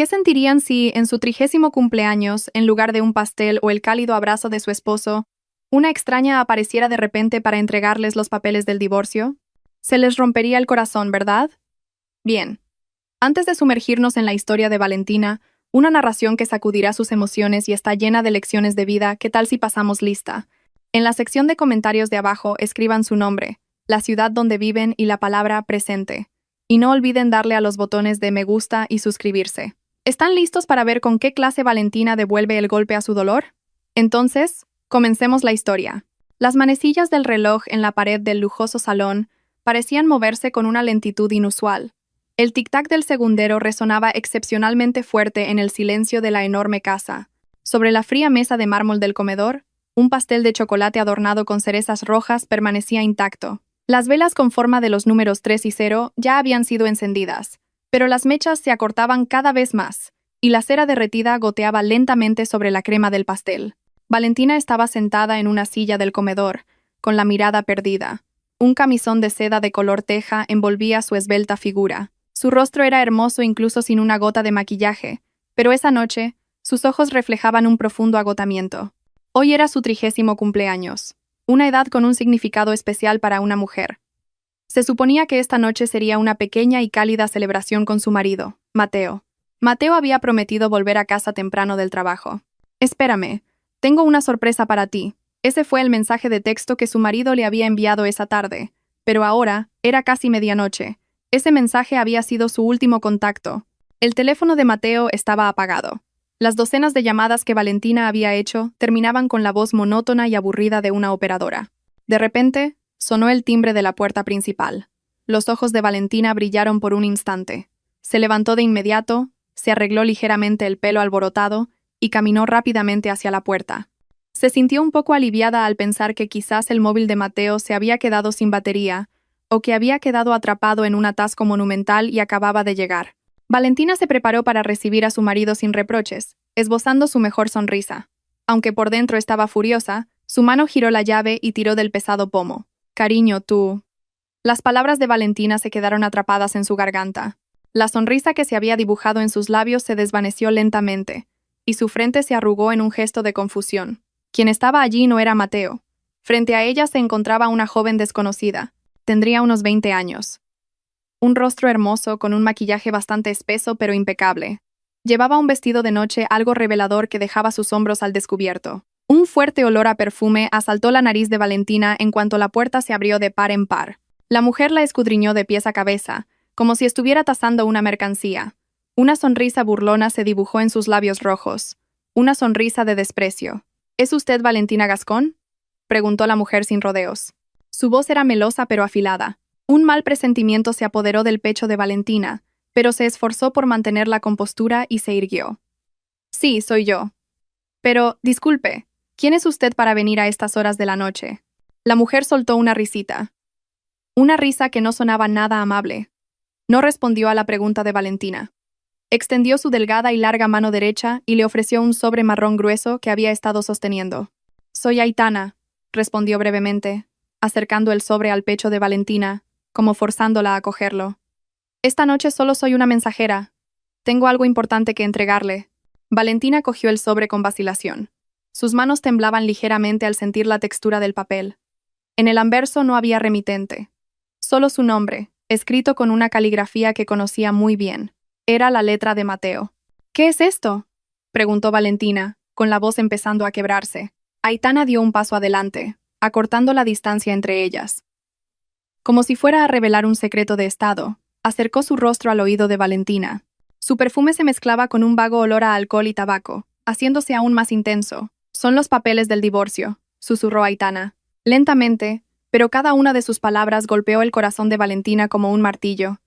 ¿Qué sentirían si, en su 30º cumpleaños, en lugar de un pastel o el cálido abrazo de su esposo, una extraña apareciera de repente para entregarles los papeles del divorcio? Se les rompería el corazón, ¿verdad? Bien. Antes de sumergirnos en la historia de Valentina, una narración que sacudirá sus emociones y está llena de lecciones de vida, ¿qué tal si pasamos lista? En la sección de comentarios de abajo escriban su nombre, la ciudad donde viven y la palabra presente. Y no olviden darle a los botones de me gusta y suscribirse. ¿Están listos para ver con qué clase Valentina devuelve el golpe a su dolor? Entonces, comencemos la historia. Las manecillas del reloj en la pared del lujoso salón parecían moverse con una lentitud inusual. El tic-tac del segundero resonaba excepcionalmente fuerte en el silencio de la enorme casa. Sobre la fría mesa de mármol del comedor, un pastel de chocolate adornado con cerezas rojas permanecía intacto. Las velas con forma de los números 3 y 0 ya habían sido encendidas, pero las mechas se acortaban cada vez más, y la cera derretida goteaba lentamente sobre la crema del pastel. Valentina estaba sentada en una silla del comedor, con la mirada perdida. Un camisón de seda de color teja envolvía su esbelta figura. Su rostro era hermoso incluso sin una gota de maquillaje, pero esa noche, sus ojos reflejaban un profundo agotamiento. Hoy era su 30º cumpleaños, una edad con un significado especial para una mujer. Se suponía que esta noche sería una pequeña y cálida celebración con su marido, Mateo. Mateo había prometido volver a casa temprano del trabajo. «Espérame, tengo una sorpresa para ti». Ese fue el mensaje de texto que su marido le había enviado esa tarde, pero ahora era casi medianoche. Ese mensaje había sido su último contacto. El teléfono de Mateo estaba apagado. Las docenas de llamadas que Valentina había hecho terminaban con la voz monótona y aburrida de una operadora. De repente, sonó el timbre de la puerta principal. Los ojos de Valentina brillaron por un instante. Se levantó de inmediato, se arregló ligeramente el pelo alborotado y caminó rápidamente hacia la puerta. Se sintió un poco aliviada al pensar que quizás el móvil de Mateo se había quedado sin batería o que había quedado atrapado en un atasco monumental y acababa de llegar. Valentina se preparó para recibir a su marido sin reproches, esbozando su mejor sonrisa. Aunque por dentro estaba furiosa, su mano giró la llave y tiró del pesado pomo. «Cariño, tú». Las palabras de Valentina se quedaron atrapadas en su garganta. La sonrisa que se había dibujado en sus labios se desvaneció lentamente, y su frente se arrugó en un gesto de confusión. Quien estaba allí no era Mateo. Frente a ella se encontraba una joven desconocida. Tendría unos 20 años. Un rostro hermoso con un maquillaje bastante espeso pero impecable. Llevaba un vestido de noche algo revelador que dejaba sus hombros al descubierto. Un fuerte olor a perfume asaltó la nariz de Valentina en cuanto la puerta se abrió de par en par. La mujer la escudriñó de pies a cabeza, como si estuviera tasando una mercancía. Una sonrisa burlona se dibujó en sus labios rojos. Una sonrisa de desprecio. «¿Es usted Valentina Gascón?», preguntó la mujer sin rodeos. Su voz era melosa pero afilada. Un mal presentimiento se apoderó del pecho de Valentina, pero se esforzó por mantener la compostura y se irguió. «Sí, soy yo. Pero, disculpe, ¿quién es usted para venir a estas horas de la noche?». La mujer soltó una risita. Una risa que no sonaba nada amable. No respondió a la pregunta de Valentina. Extendió su delgada y larga mano derecha y le ofreció un sobre marrón grueso que había estado sosteniendo. «Soy Aitana», respondió brevemente, acercando el sobre al pecho de Valentina, como forzándola a cogerlo. «Esta noche solo soy una mensajera. Tengo algo importante que entregarle». Valentina cogió el sobre con vacilación. Sus manos temblaban ligeramente al sentir la textura del papel. En el anverso no había remitente. Solo su nombre, escrito con una caligrafía que conocía muy bien. Era la letra de Mateo. «¿Qué es esto?», preguntó Valentina, con la voz empezando a quebrarse. Aitana dio un paso adelante, acortando la distancia entre ellas. Como si fuera a revelar un secreto de estado, acercó su rostro al oído de Valentina. Su perfume se mezclaba con un vago olor a alcohol y tabaco, haciéndose aún más intenso. «Son los papeles del divorcio», susurró Aitana. Lentamente, pero cada una de sus palabras golpeó el corazón de Valentina como un martillo.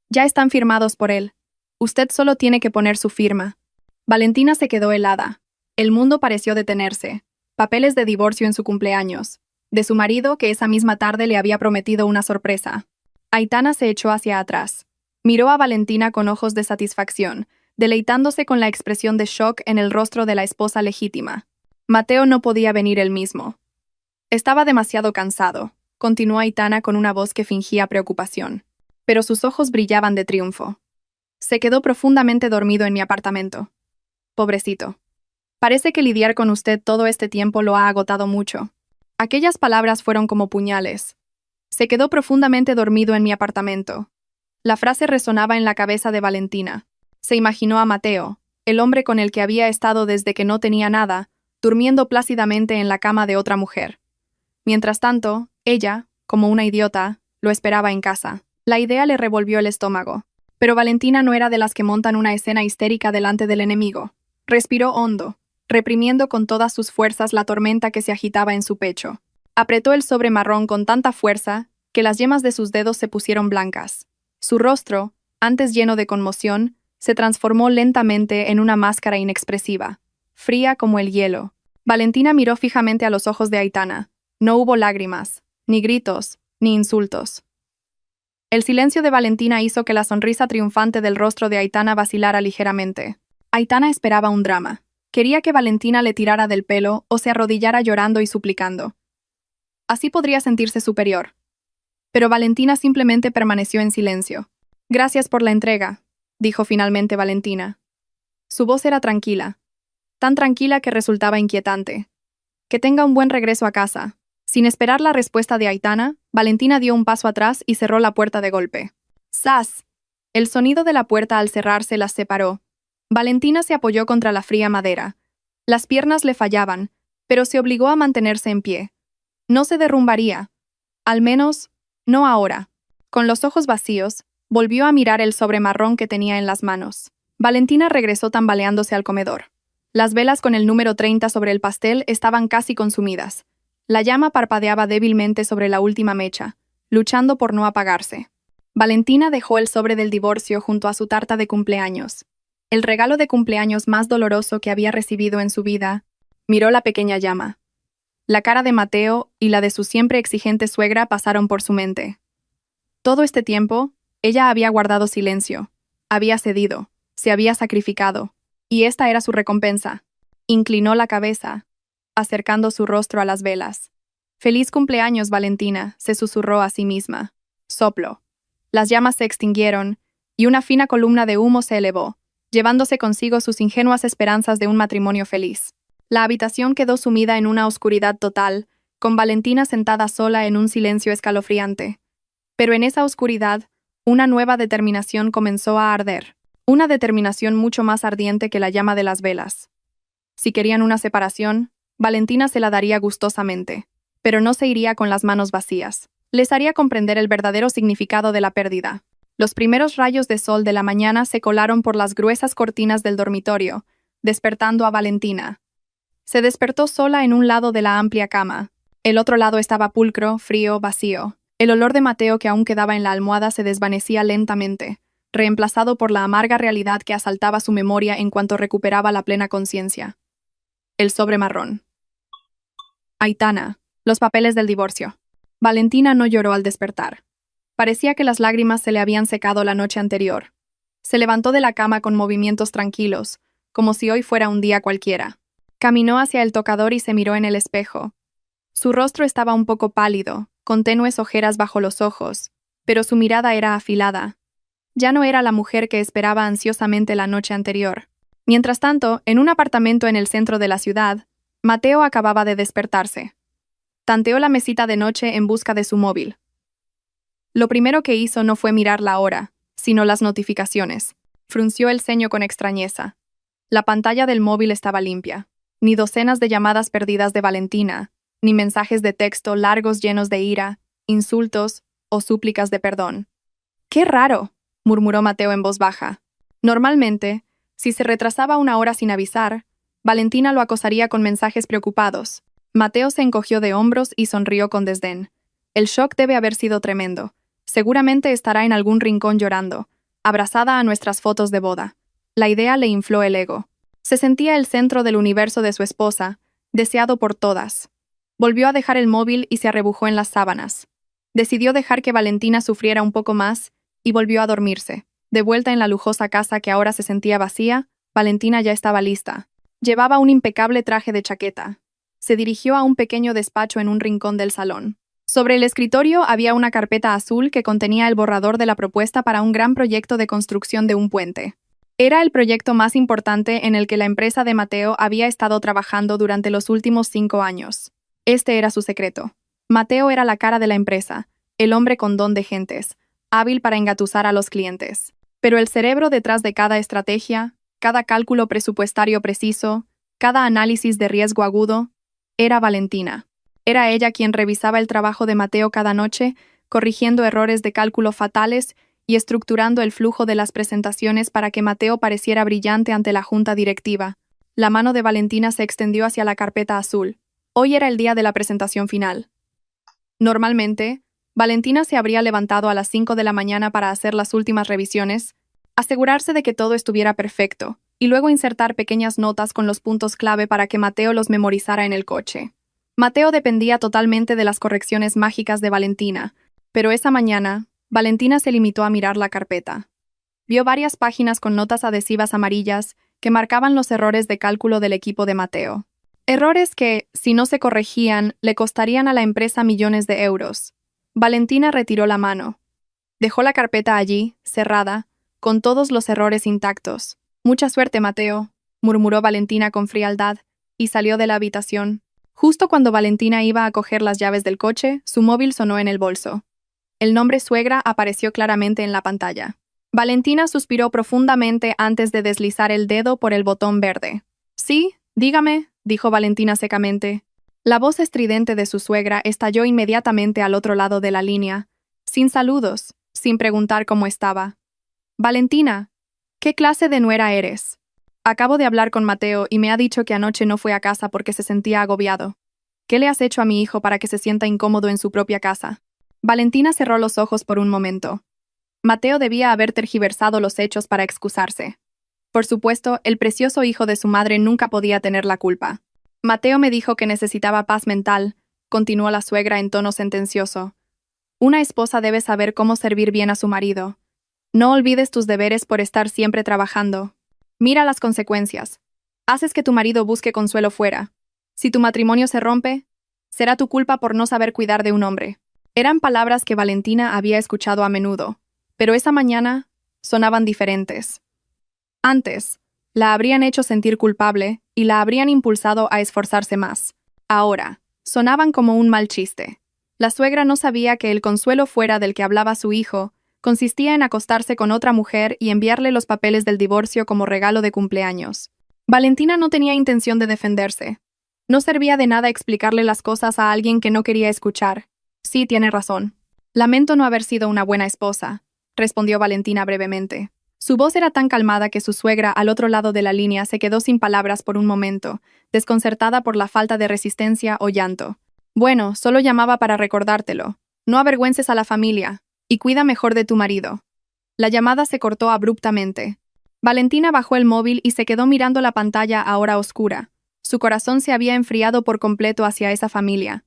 «Ya están firmados por él. Usted solo tiene que poner su firma». Valentina se quedó helada. El mundo pareció detenerse. Papeles de divorcio en su cumpleaños. De su marido que esa misma tarde le había prometido una sorpresa. Aitana se echó hacia atrás. Miró a Valentina con ojos de satisfacción, deleitándose con la expresión de shock en el rostro de la esposa legítima. Mateo no podía venir él mismo. Estaba demasiado cansado, continuó Aitana con una voz que fingía preocupación. Pero sus ojos brillaban de triunfo. Se quedó profundamente dormido en mi apartamento. Pobrecito. Parece que lidiar con usted todo este tiempo lo ha agotado mucho. Aquellas palabras fueron como puñales. Se quedó profundamente dormido en mi apartamento. La frase resonaba en la cabeza de Valentina. Se imaginó a Mateo, el hombre con el que había estado desde que no tenía nada, durmiendo plácidamente en la cama de otra mujer. Mientras tanto, ella, como una idiota, lo esperaba en casa. La idea le revolvió el estómago. Pero Valentina no era de las que montan una escena histérica delante del enemigo. Respiró hondo, reprimiendo con todas sus fuerzas la tormenta que se agitaba en su pecho. Apretó el sobre marrón con tanta fuerza que las yemas de sus dedos se pusieron blancas. Su rostro, antes lleno de conmoción, se transformó lentamente en una máscara inexpresiva, fría como el hielo. Valentina miró fijamente a los ojos de Aitana. No hubo lágrimas, ni gritos, ni insultos. El silencio de Valentina hizo que la sonrisa triunfante del rostro de Aitana vacilara ligeramente. Aitana esperaba un drama. Quería que Valentina le tirara del pelo o se arrodillara llorando y suplicando. Así podría sentirse superior. Pero Valentina simplemente permaneció en silencio. Gracias por la entrega, dijo finalmente Valentina. Su voz era tranquila, tan tranquila que resultaba inquietante. Que tenga un buen regreso a casa. Sin esperar la respuesta de Aitana, Valentina dio un paso atrás y cerró la puerta de golpe. ¡Zas! El sonido de la puerta al cerrarse las separó. Valentina se apoyó contra la fría madera. Las piernas le fallaban, pero se obligó a mantenerse en pie. No se derrumbaría. Al menos, no ahora. Con los ojos vacíos, volvió a mirar el sobre marrón que tenía en las manos. Valentina regresó tambaleándose al comedor. Las velas con el número 30 sobre el pastel estaban casi consumidas. La llama parpadeaba débilmente sobre la última mecha, luchando por no apagarse. Valentina dejó el sobre del divorcio junto a su tarta de cumpleaños. El regalo de cumpleaños más doloroso que había recibido en su vida. Miró la pequeña llama. La cara de Mateo y la de su siempre exigente suegra pasaron por su mente. Todo este tiempo, ella había guardado silencio, había cedido, se había sacrificado, y esta era su recompensa. Inclinó la cabeza, acercando su rostro a las velas. «Feliz cumpleaños, Valentina», se susurró a sí misma. Soplo. Las llamas se extinguieron, y una fina columna de humo se elevó, llevándose consigo sus ingenuas esperanzas de un matrimonio feliz. La habitación quedó sumida en una oscuridad total, con Valentina sentada sola en un silencio escalofriante. Pero en esa oscuridad, una nueva determinación comenzó a arder. Una determinación mucho más ardiente que la llama de las velas. Si querían una separación, Valentina se la daría gustosamente, pero no se iría con las manos vacías. Les haría comprender el verdadero significado de la pérdida. Los primeros rayos de sol de la mañana se colaron por las gruesas cortinas del dormitorio, despertando a Valentina. Se despertó sola en un lado de la amplia cama. El otro lado estaba pulcro, frío, vacío. El olor de Mateo que aún quedaba en la almohada se desvanecía lentamente, reemplazado por la amarga realidad que asaltaba su memoria en cuanto recuperaba la plena conciencia. El sobre marrón. Aitana. Los papeles del divorcio. Valentina no lloró al despertar. Parecía que las lágrimas se le habían secado la noche anterior. Se levantó de la cama con movimientos tranquilos, como si hoy fuera un día cualquiera. Caminó hacia el tocador y se miró en el espejo. Su rostro estaba un poco pálido, con tenues ojeras bajo los ojos, pero su mirada era afilada. Ya no era la mujer que esperaba ansiosamente la noche anterior. Mientras tanto, en un apartamento en el centro de la ciudad, Mateo acababa de despertarse. Tanteó la mesita de noche en busca de su móvil. Lo primero que hizo no fue mirar la hora, sino las notificaciones. Frunció el ceño con extrañeza. La pantalla del móvil estaba limpia. Ni docenas de llamadas perdidas de Valentina, ni mensajes de texto largos llenos de ira, insultos o súplicas de perdón. «¡Qué raro!», murmuró Mateo en voz baja. Normalmente, si se retrasaba una hora sin avisar, Valentina lo acosaría con mensajes preocupados. Mateo se encogió de hombros y sonrió con desdén. El shock debe haber sido tremendo. Seguramente estará en algún rincón llorando, abrazada a nuestras fotos de boda. La idea le infló el ego. Se sentía el centro del universo de su esposa, deseado por todas. Volvió a dejar el móvil y se arrebujó en las sábanas. Decidió dejar que Valentina sufriera un poco más y volvió a dormirse. De vuelta en la lujosa casa que ahora se sentía vacía, Valentina ya estaba lista. Llevaba un impecable traje de chaqueta. Se dirigió a un pequeño despacho en un rincón del salón. Sobre el escritorio había una carpeta azul que contenía el borrador de la propuesta para un gran proyecto de construcción de un puente. Era el proyecto más importante en el que la empresa de Mateo había estado trabajando durante los últimos 5 años. Este era su secreto. Mateo era la cara de la empresa, el hombre con don de gentes, hábil para engatusar a los clientes. Pero el cerebro detrás de cada estrategia, cada cálculo presupuestario preciso, cada análisis de riesgo agudo, era Valentina. Era ella quien revisaba el trabajo de Mateo cada noche, corrigiendo errores de cálculo fatales y estructurando el flujo de las presentaciones para que Mateo pareciera brillante ante la junta directiva. La mano de Valentina se extendió hacia la carpeta azul. Hoy era el día de la presentación final. Normalmente, Valentina se habría levantado a las 5 de la mañana para hacer las últimas revisiones, asegurarse de que todo estuviera perfecto, y luego insertar pequeñas notas con los puntos clave para que Mateo los memorizara en el coche. Mateo dependía totalmente de las correcciones mágicas de Valentina, pero esa mañana, Valentina se limitó a mirar la carpeta. Vio varias páginas con notas adhesivas amarillas que marcaban los errores de cálculo del equipo de Mateo. Errores que, si no se corregían, le costarían a la empresa millones de euros. Valentina retiró la mano. Dejó la carpeta allí, cerrada, con todos los errores intactos. «Mucha suerte, Mateo», murmuró Valentina con frialdad, y salió de la habitación. Justo cuando Valentina iba a coger las llaves del coche, su móvil sonó en el bolso. El nombre suegra apareció claramente en la pantalla. Valentina suspiró profundamente antes de deslizar el dedo por el botón verde. «Sí, dígame», dijo Valentina secamente. La voz estridente de su suegra estalló inmediatamente al otro lado de la línea, sin saludos, sin preguntar cómo estaba. «Valentina, ¿qué clase de nuera eres? Acabo de hablar con Mateo y me ha dicho que anoche no fue a casa porque se sentía agobiado. ¿Qué le has hecho a mi hijo para que se sienta incómodo en su propia casa?» Valentina cerró los ojos por un momento. Mateo debía haber tergiversado los hechos para excusarse. Por supuesto, el precioso hijo de su madre nunca podía tener la culpa. «Mateo me dijo que necesitaba paz mental», continuó la suegra en tono sentencioso. «Una esposa debe saber cómo servir bien a su marido. No olvides tus deberes por estar siempre trabajando. Mira las consecuencias. Haces que tu marido busque consuelo fuera. Si tu matrimonio se rompe, será tu culpa por no saber cuidar de un hombre». Eran palabras que Valentina había escuchado a menudo, pero esa mañana sonaban diferentes. Antes, la habrían hecho sentir culpable y la habrían impulsado a esforzarse más. Ahora, sonaban como un mal chiste. La suegra no sabía que el consuelo fuera del que hablaba su hijo consistía en acostarse con otra mujer y enviarle los papeles del divorcio como regalo de cumpleaños. Valentina no tenía intención de defenderse. No servía de nada explicarle las cosas a alguien que no quería escuchar. «Sí, tiene razón. Lamento no haber sido una buena esposa», respondió Valentina brevemente. Su voz era tan calmada que su suegra al otro lado de la línea se quedó sin palabras por un momento, desconcertada por la falta de resistencia o llanto. «Bueno, solo llamaba para recordártelo. No avergüences a la familia, y cuida mejor de tu marido». La llamada se cortó abruptamente. Valentina bajó el móvil y se quedó mirando la pantalla ahora oscura. Su corazón se había enfriado por completo hacia esa familia.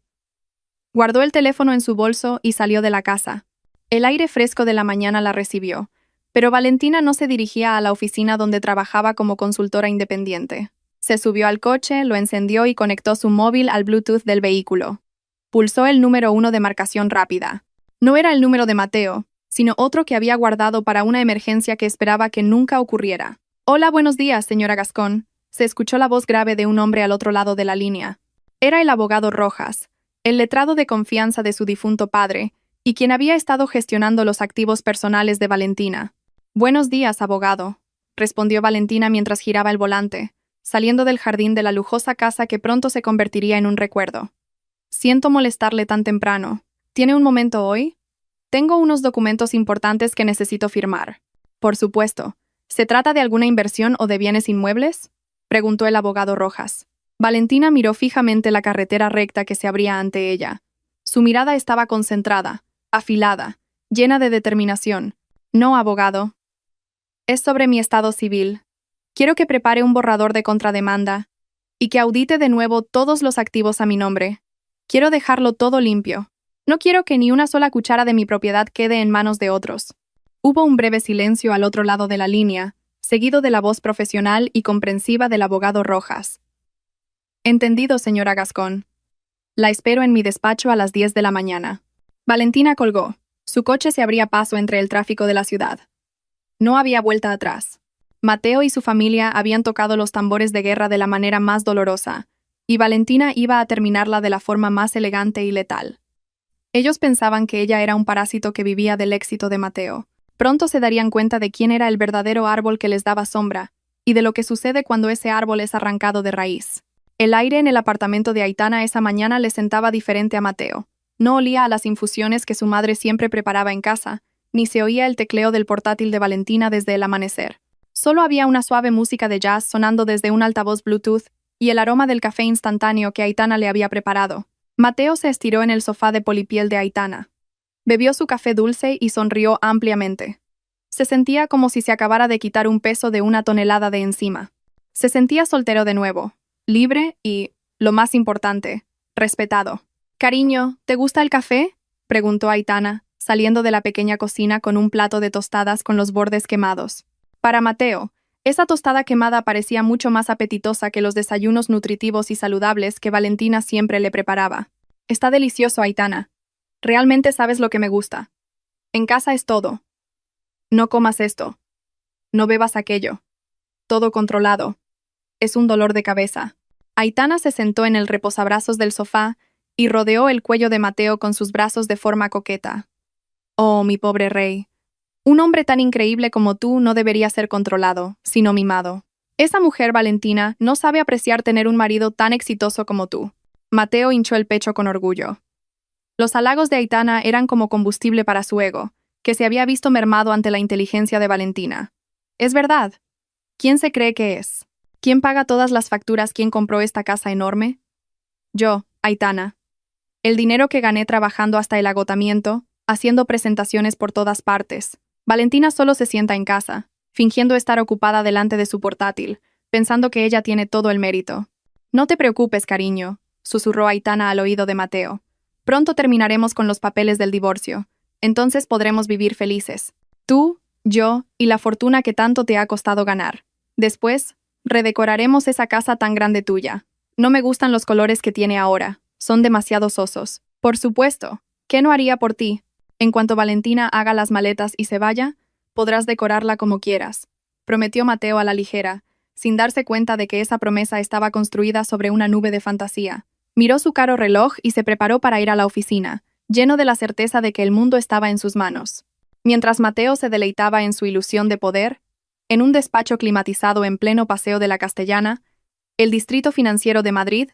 Guardó el teléfono en su bolso y salió de la casa. El aire fresco de la mañana la recibió, pero Valentina no se dirigía a la oficina donde trabajaba como consultora independiente. Se subió al coche, lo encendió y conectó su móvil al Bluetooth del vehículo. Pulsó el número 1 de marcación rápida. No era el número de Mateo, sino otro que había guardado para una emergencia que esperaba que nunca ocurriera. «Hola, buenos días, señora Gascón», se escuchó la voz grave de un hombre al otro lado de la línea. Era el abogado Rojas, el letrado de confianza de su difunto padre, y quien había estado gestionando los activos personales de Valentina. «Buenos días, abogado», respondió Valentina mientras giraba el volante, saliendo del jardín de la lujosa casa que pronto se convertiría en un recuerdo. «Siento molestarle tan temprano. ¿Tiene un momento hoy? Tengo unos documentos importantes que necesito firmar». «Por supuesto. ¿Se trata de alguna inversión o de bienes inmuebles?», preguntó el abogado Rojas. Valentina miró fijamente la carretera recta que se abría ante ella. Su mirada estaba concentrada, afilada, llena de determinación. «No, abogado. Es sobre mi estado civil. Quiero que prepare un borrador de contrademanda y que audite de nuevo todos los activos a mi nombre. Quiero dejarlo todo limpio. No quiero que ni una sola cuchara de mi propiedad quede en manos de otros». Hubo un breve silencio al otro lado de la línea, seguido de la voz profesional y comprensiva del abogado Rojas. «Entendido, señora Gascón. La espero en mi despacho a las 10 de la mañana. Valentina colgó. Su coche se abría paso entre el tráfico de la ciudad. No había vuelta atrás. Mateo y su familia habían tocado los tambores de guerra de la manera más dolorosa, y Valentina iba a terminarla de la forma más elegante y letal. Ellos pensaban que ella era un parásito que vivía del éxito de Mateo. Pronto se darían cuenta de quién era el verdadero árbol que les daba sombra, y de lo que sucede cuando ese árbol es arrancado de raíz. El aire en el apartamento de Aitana esa mañana le sentaba diferente a Mateo. No olía a las infusiones que su madre siempre preparaba en casa, ni se oía el tecleo del portátil de Valentina desde el amanecer. Solo había una suave música de jazz sonando desde un altavoz Bluetooth y el aroma del café instantáneo que Aitana le había preparado. Mateo se estiró en el sofá de polipiel de Aitana. Bebió su café dulce y sonrió ampliamente. Se sentía como si se acabara de quitar un peso de 1 tonelada de encima. Se sentía soltero de nuevo, libre y, lo más importante, respetado. «Cariño, ¿te gusta el café?», preguntó Aitana, saliendo de la pequeña cocina con un plato de tostadas con los bordes quemados. Para Mateo, esa tostada quemada parecía mucho más apetitosa que los desayunos nutritivos y saludables que Valentina siempre le preparaba. «Está delicioso, Aitana. Realmente sabes lo que me gusta. En casa es todo. No comas esto. No bebas aquello. Todo controlado. Es un dolor de cabeza». Aitana se sentó en el reposabrazos del sofá y rodeó el cuello de Mateo con sus brazos de forma coqueta. «Oh, mi pobre rey. Un hombre tan increíble como tú no debería ser controlado, sino mimado. Esa mujer, Valentina, no sabe apreciar tener un marido tan exitoso como tú». Mateo hinchó el pecho con orgullo. Los halagos de Aitana eran como combustible para su ego, que se había visto mermado ante la inteligencia de Valentina. «Es verdad. ¿Quién se cree que es? ¿Quién paga todas las facturas? ¿Quién compró esta casa enorme?» «Yo, Aitana. El dinero que gané trabajando hasta el agotamiento, haciendo presentaciones por todas partes». Valentina solo se sienta en casa, fingiendo estar ocupada delante de su portátil, pensando que ella tiene todo el mérito. «No te preocupes, cariño», susurró Aitana al oído de Mateo. «Pronto terminaremos con los papeles del divorcio. Entonces podremos vivir felices. Tú, yo y la fortuna que tanto te ha costado ganar. Después, redecoraremos esa casa tan grande tuya. No me gustan los colores que tiene ahora. Son demasiado sosos. Por supuesto. ¿Qué no haría por ti? En cuanto Valentina haga las maletas y se vaya, podrás decorarla como quieras», prometió Mateo a la ligera, sin darse cuenta de que esa promesa estaba construida sobre una nube de fantasía. Miró su caro reloj y se preparó para ir a la oficina, lleno de la certeza de que el mundo estaba en sus manos. Mientras Mateo se deleitaba en su ilusión de poder, en un despacho climatizado en pleno Paseo de la Castellana, el distrito financiero de Madrid,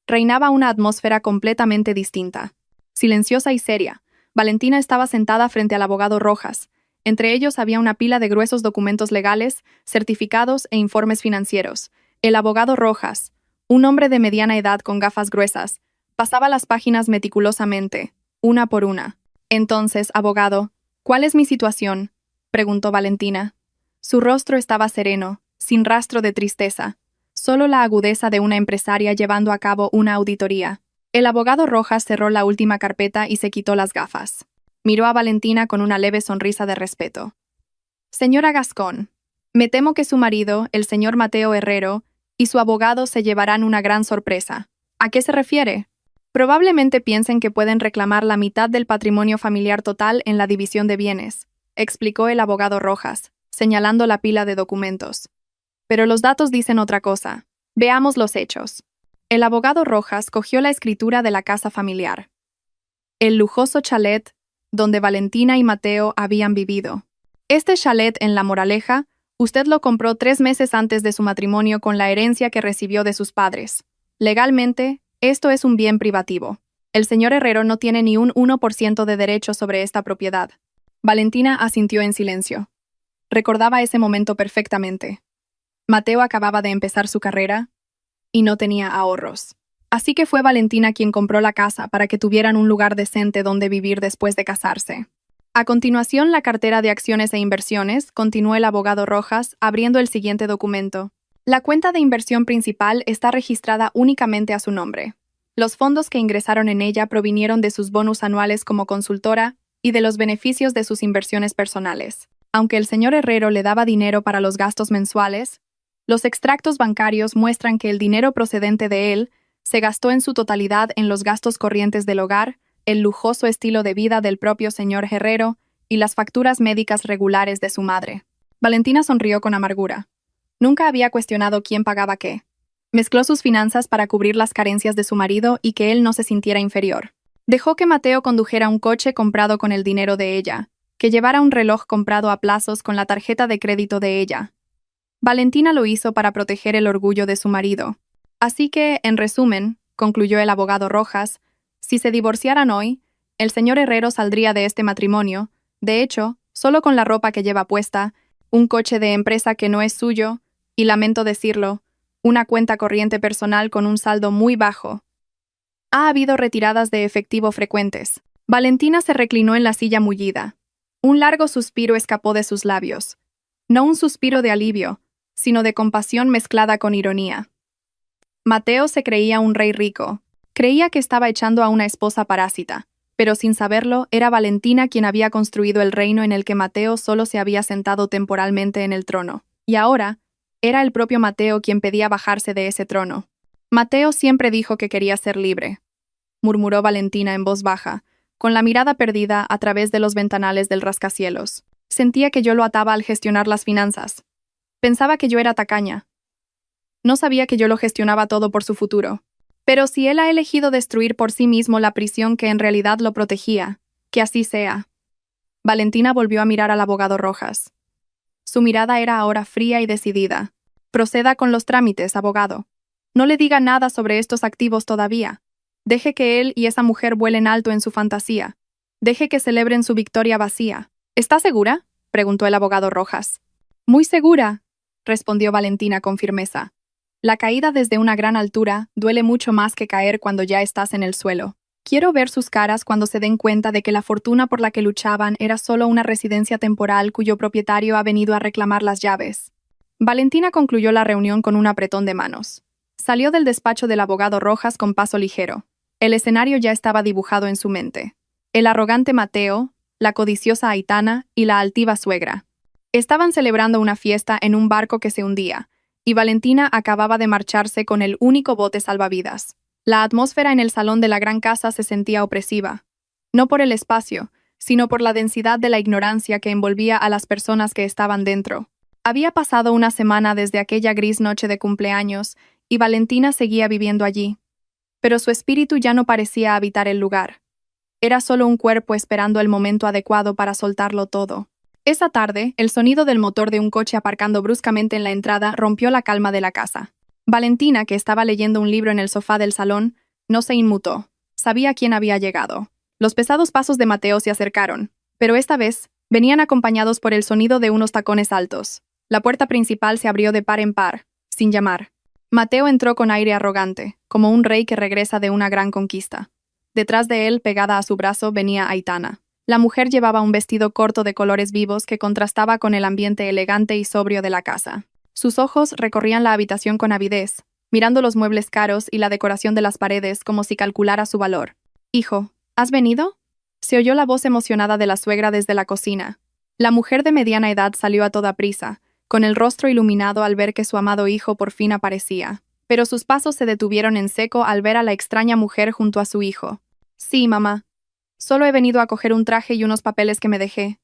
reinaba una atmósfera completamente distinta. Silenciosa y seria, Valentina estaba sentada frente al abogado Rojas. Entre ellos había una pila de gruesos documentos legales, certificados e informes financieros. El abogado Rojas, un hombre de mediana edad con gafas gruesas, pasaba las páginas meticulosamente, una por una. «Entonces, abogado, ¿cuál es mi situación?», preguntó Valentina. Su rostro estaba sereno, sin rastro de tristeza, solo la agudeza de una empresaria llevando a cabo una auditoría. El abogado Rojas cerró la última carpeta y se quitó las gafas. Miró a Valentina con una leve sonrisa de respeto. «Señora Gascón, me temo que su marido, el señor Mateo Herrero, y su abogado se llevarán una gran sorpresa». «¿A qué se refiere?». «Probablemente piensen que pueden reclamar la mitad del patrimonio familiar total en la división de bienes», explicó el abogado Rojas, señalando la pila de documentos. «Pero los datos dicen otra cosa. Veamos los hechos». El abogado Rojas cogió la escritura de la casa familiar. El lujoso chalet donde Valentina y Mateo habían vivido. Este chalet en La Moraleja, usted lo compró 3 meses antes de su matrimonio con la herencia que recibió de sus padres. Legalmente, esto es un bien privativo. El señor Herrero no tiene ni un 1% de derecho sobre esta propiedad. Valentina asintió en silencio. Recordaba ese momento perfectamente. Mateo acababa de empezar su carrera y no tenía ahorros. Así que fue Valentina quien compró la casa para que tuvieran un lugar decente donde vivir después de casarse. A continuación, la cartera de acciones e inversiones, continuó el abogado Rojas, abriendo el siguiente documento. La cuenta de inversión principal está registrada únicamente a su nombre. Los fondos que ingresaron en ella provinieron de sus bonus anuales como consultora y de los beneficios de sus inversiones personales. Aunque el señor Herrero le daba dinero para los gastos mensuales, los extractos bancarios muestran que el dinero procedente de él Se gastó en su totalidad en los gastos corrientes del hogar, el lujoso estilo de vida del propio señor Herrero y las facturas médicas regulares de su madre. Valentina sonrió con amargura. Nunca había cuestionado quién pagaba qué. Mezcló sus finanzas para cubrir las carencias de su marido y que él no se sintiera inferior. Dejó que Mateo condujera un coche comprado con el dinero de ella, que llevara un reloj comprado a plazos con la tarjeta de crédito de ella. Valentina lo hizo para proteger el orgullo de su marido. Así que, en resumen, concluyó el abogado Rojas, si se divorciaran hoy, el señor Herrero saldría de este matrimonio, de hecho, solo con la ropa que lleva puesta, un coche de empresa que no es suyo, y lamento decirlo, una cuenta corriente personal con un saldo muy bajo. Ha habido retiradas de efectivo frecuentes. Valentina se reclinó en la silla mullida. Un largo suspiro escapó de sus labios. No un suspiro de alivio, sino de compasión mezclada con ironía. Mateo se creía un rey rico. Creía que estaba echando a una esposa parásita, pero sin saberlo, era Valentina quien había construido el reino en el que Mateo solo se había sentado temporalmente en el trono. Y ahora, era el propio Mateo quien pedía bajarse de ese trono. Mateo siempre dijo que quería ser libre, murmuró Valentina en voz baja, con la mirada perdida a través de los ventanales del rascacielos. Sentía que yo lo ataba al gestionar las finanzas. Pensaba que yo era tacaña. No sabía que yo lo gestionaba todo por su futuro. Pero si él ha elegido destruir por sí mismo la prisión que en realidad lo protegía, que así sea. Valentina volvió a mirar al abogado Rojas. Su mirada era ahora fría y decidida. Proceda con los trámites, abogado. No le diga nada sobre estos activos todavía. Deje que él y esa mujer vuelen alto en su fantasía. Deje que celebren su victoria vacía. ¿Está segura?, preguntó el abogado Rojas. Muy segura, respondió Valentina con firmeza. La caída desde una gran altura duele mucho más que caer cuando ya estás en el suelo. Quiero ver sus caras cuando se den cuenta de que la fortuna por la que luchaban era solo una residencia temporal cuyo propietario ha venido a reclamar las llaves. Valentina concluyó la reunión con un apretón de manos. Salió del despacho del abogado Rojas con paso ligero. El escenario ya estaba dibujado en su mente. El arrogante Mateo, la codiciosa Aitana y la altiva suegra. Estaban celebrando una fiesta en un barco que se hundía, y Valentina acababa de marcharse con el único bote salvavidas. La atmósfera en el salón de la gran casa se sentía opresiva, no por el espacio, sino por la densidad de la ignorancia que envolvía a las personas que estaban dentro. Había pasado una semana desde aquella gris noche de cumpleaños, y Valentina seguía viviendo allí. Pero su espíritu ya no parecía habitar el lugar. Era solo un cuerpo esperando el momento adecuado para soltarlo todo. Esa tarde, el sonido del motor de un coche aparcando bruscamente en la entrada rompió la calma de la casa. Valentina, que estaba leyendo un libro en el sofá del salón, no se inmutó. Sabía quién había llegado. Los pesados pasos de Mateo se acercaron, pero esta vez venían acompañados por el sonido de unos tacones altos. La puerta principal se abrió de par en par, sin llamar. Mateo entró con aire arrogante, como un rey que regresa de una gran conquista. Detrás de él, pegada a su brazo, venía Aitana. La mujer llevaba un vestido corto de colores vivos que contrastaba con el ambiente elegante y sobrio de la casa. Sus ojos recorrían la habitación con avidez, mirando los muebles caros y la decoración de las paredes como si calculara su valor. «Hijo, ¿has venido?», se oyó la voz emocionada de la suegra desde la cocina. La mujer de mediana edad salió a toda prisa, con el rostro iluminado al ver que su amado hijo por fin aparecía. Pero sus pasos se detuvieron en seco al ver a la extraña mujer junto a su hijo. «Sí, mamá. Solo he venido a coger un traje y unos papeles que me dejé»,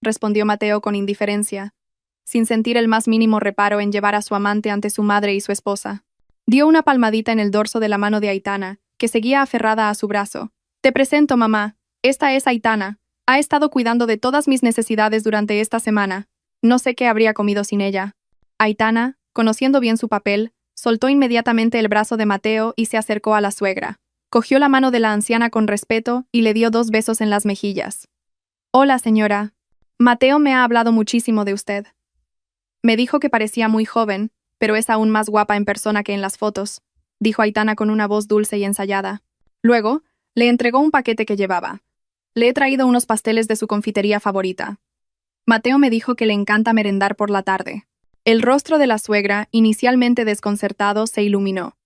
respondió Mateo con indiferencia, sin sentir el más mínimo reparo en llevar a su amante ante su madre y su esposa. Dio una palmadita en el dorso de la mano de Aitana, que seguía aferrada a su brazo. «Te presento, mamá. Esta es Aitana. Ha estado cuidando de todas mis necesidades durante esta semana. No sé qué habría comido sin ella». Aitana, conociendo bien su papel, soltó inmediatamente el brazo de Mateo y se acercó a la suegra. Cogió la mano de la anciana con respeto y le dio 2 besos en las mejillas. «Hola, señora. Mateo me ha hablado muchísimo de usted. Me dijo que parecía muy joven, pero es aún más guapa en persona que en las fotos», dijo Aitana con una voz dulce y ensayada. Luego, le entregó un paquete que llevaba. «Le he traído unos pasteles de su confitería favorita. Mateo me dijo que le encanta merendar por la tarde». El rostro de la suegra, inicialmente desconcertado, se iluminó.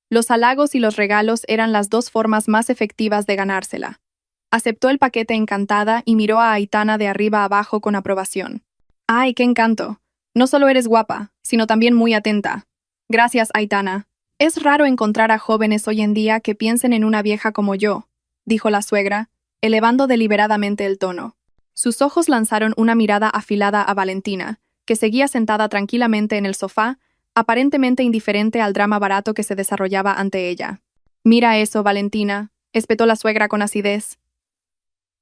Los halagos y los regalos eran las 2 formas más efectivas de ganársela. Aceptó el paquete encantada y miró a Aitana de arriba abajo con aprobación. «¡Ay, qué encanto! No solo eres guapa, sino también muy atenta». «Gracias, Aitana. Es raro encontrar a jóvenes hoy en día que piensen en una vieja como yo, dijo la suegra, elevando deliberadamente el tono. Sus ojos lanzaron una mirada afilada a Valentina, que seguía sentada tranquilamente en el sofá, aparentemente indiferente al drama barato que se desarrollaba ante ella. Mira eso, Valentina, espetó la suegra con acidez.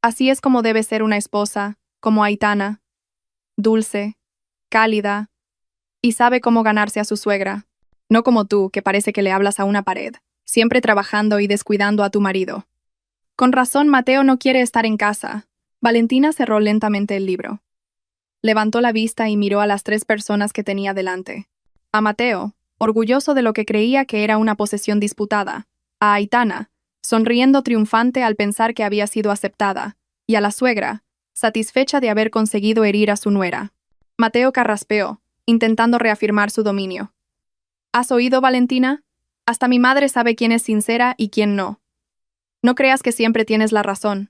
Así es como debe ser una esposa, como Aitana, dulce, cálida, y sabe cómo ganarse a su suegra. No como tú, que parece que le hablas a una pared, siempre trabajando y descuidando a tu marido. Con razón, Mateo no quiere estar en casa. Valentina cerró lentamente el libro. Levantó la vista y miró a las 3 personas que tenía delante. A Mateo, orgulloso de lo que creía que era una posesión disputada. A Aitana, sonriendo triunfante al pensar que había sido aceptada. Y a la suegra, satisfecha de haber conseguido herir a su nuera. Mateo carraspeó, intentando reafirmar su dominio. ¿Has oído, Valentina? Hasta mi madre sabe quién es sincera y quién no. No creas que siempre tienes la razón.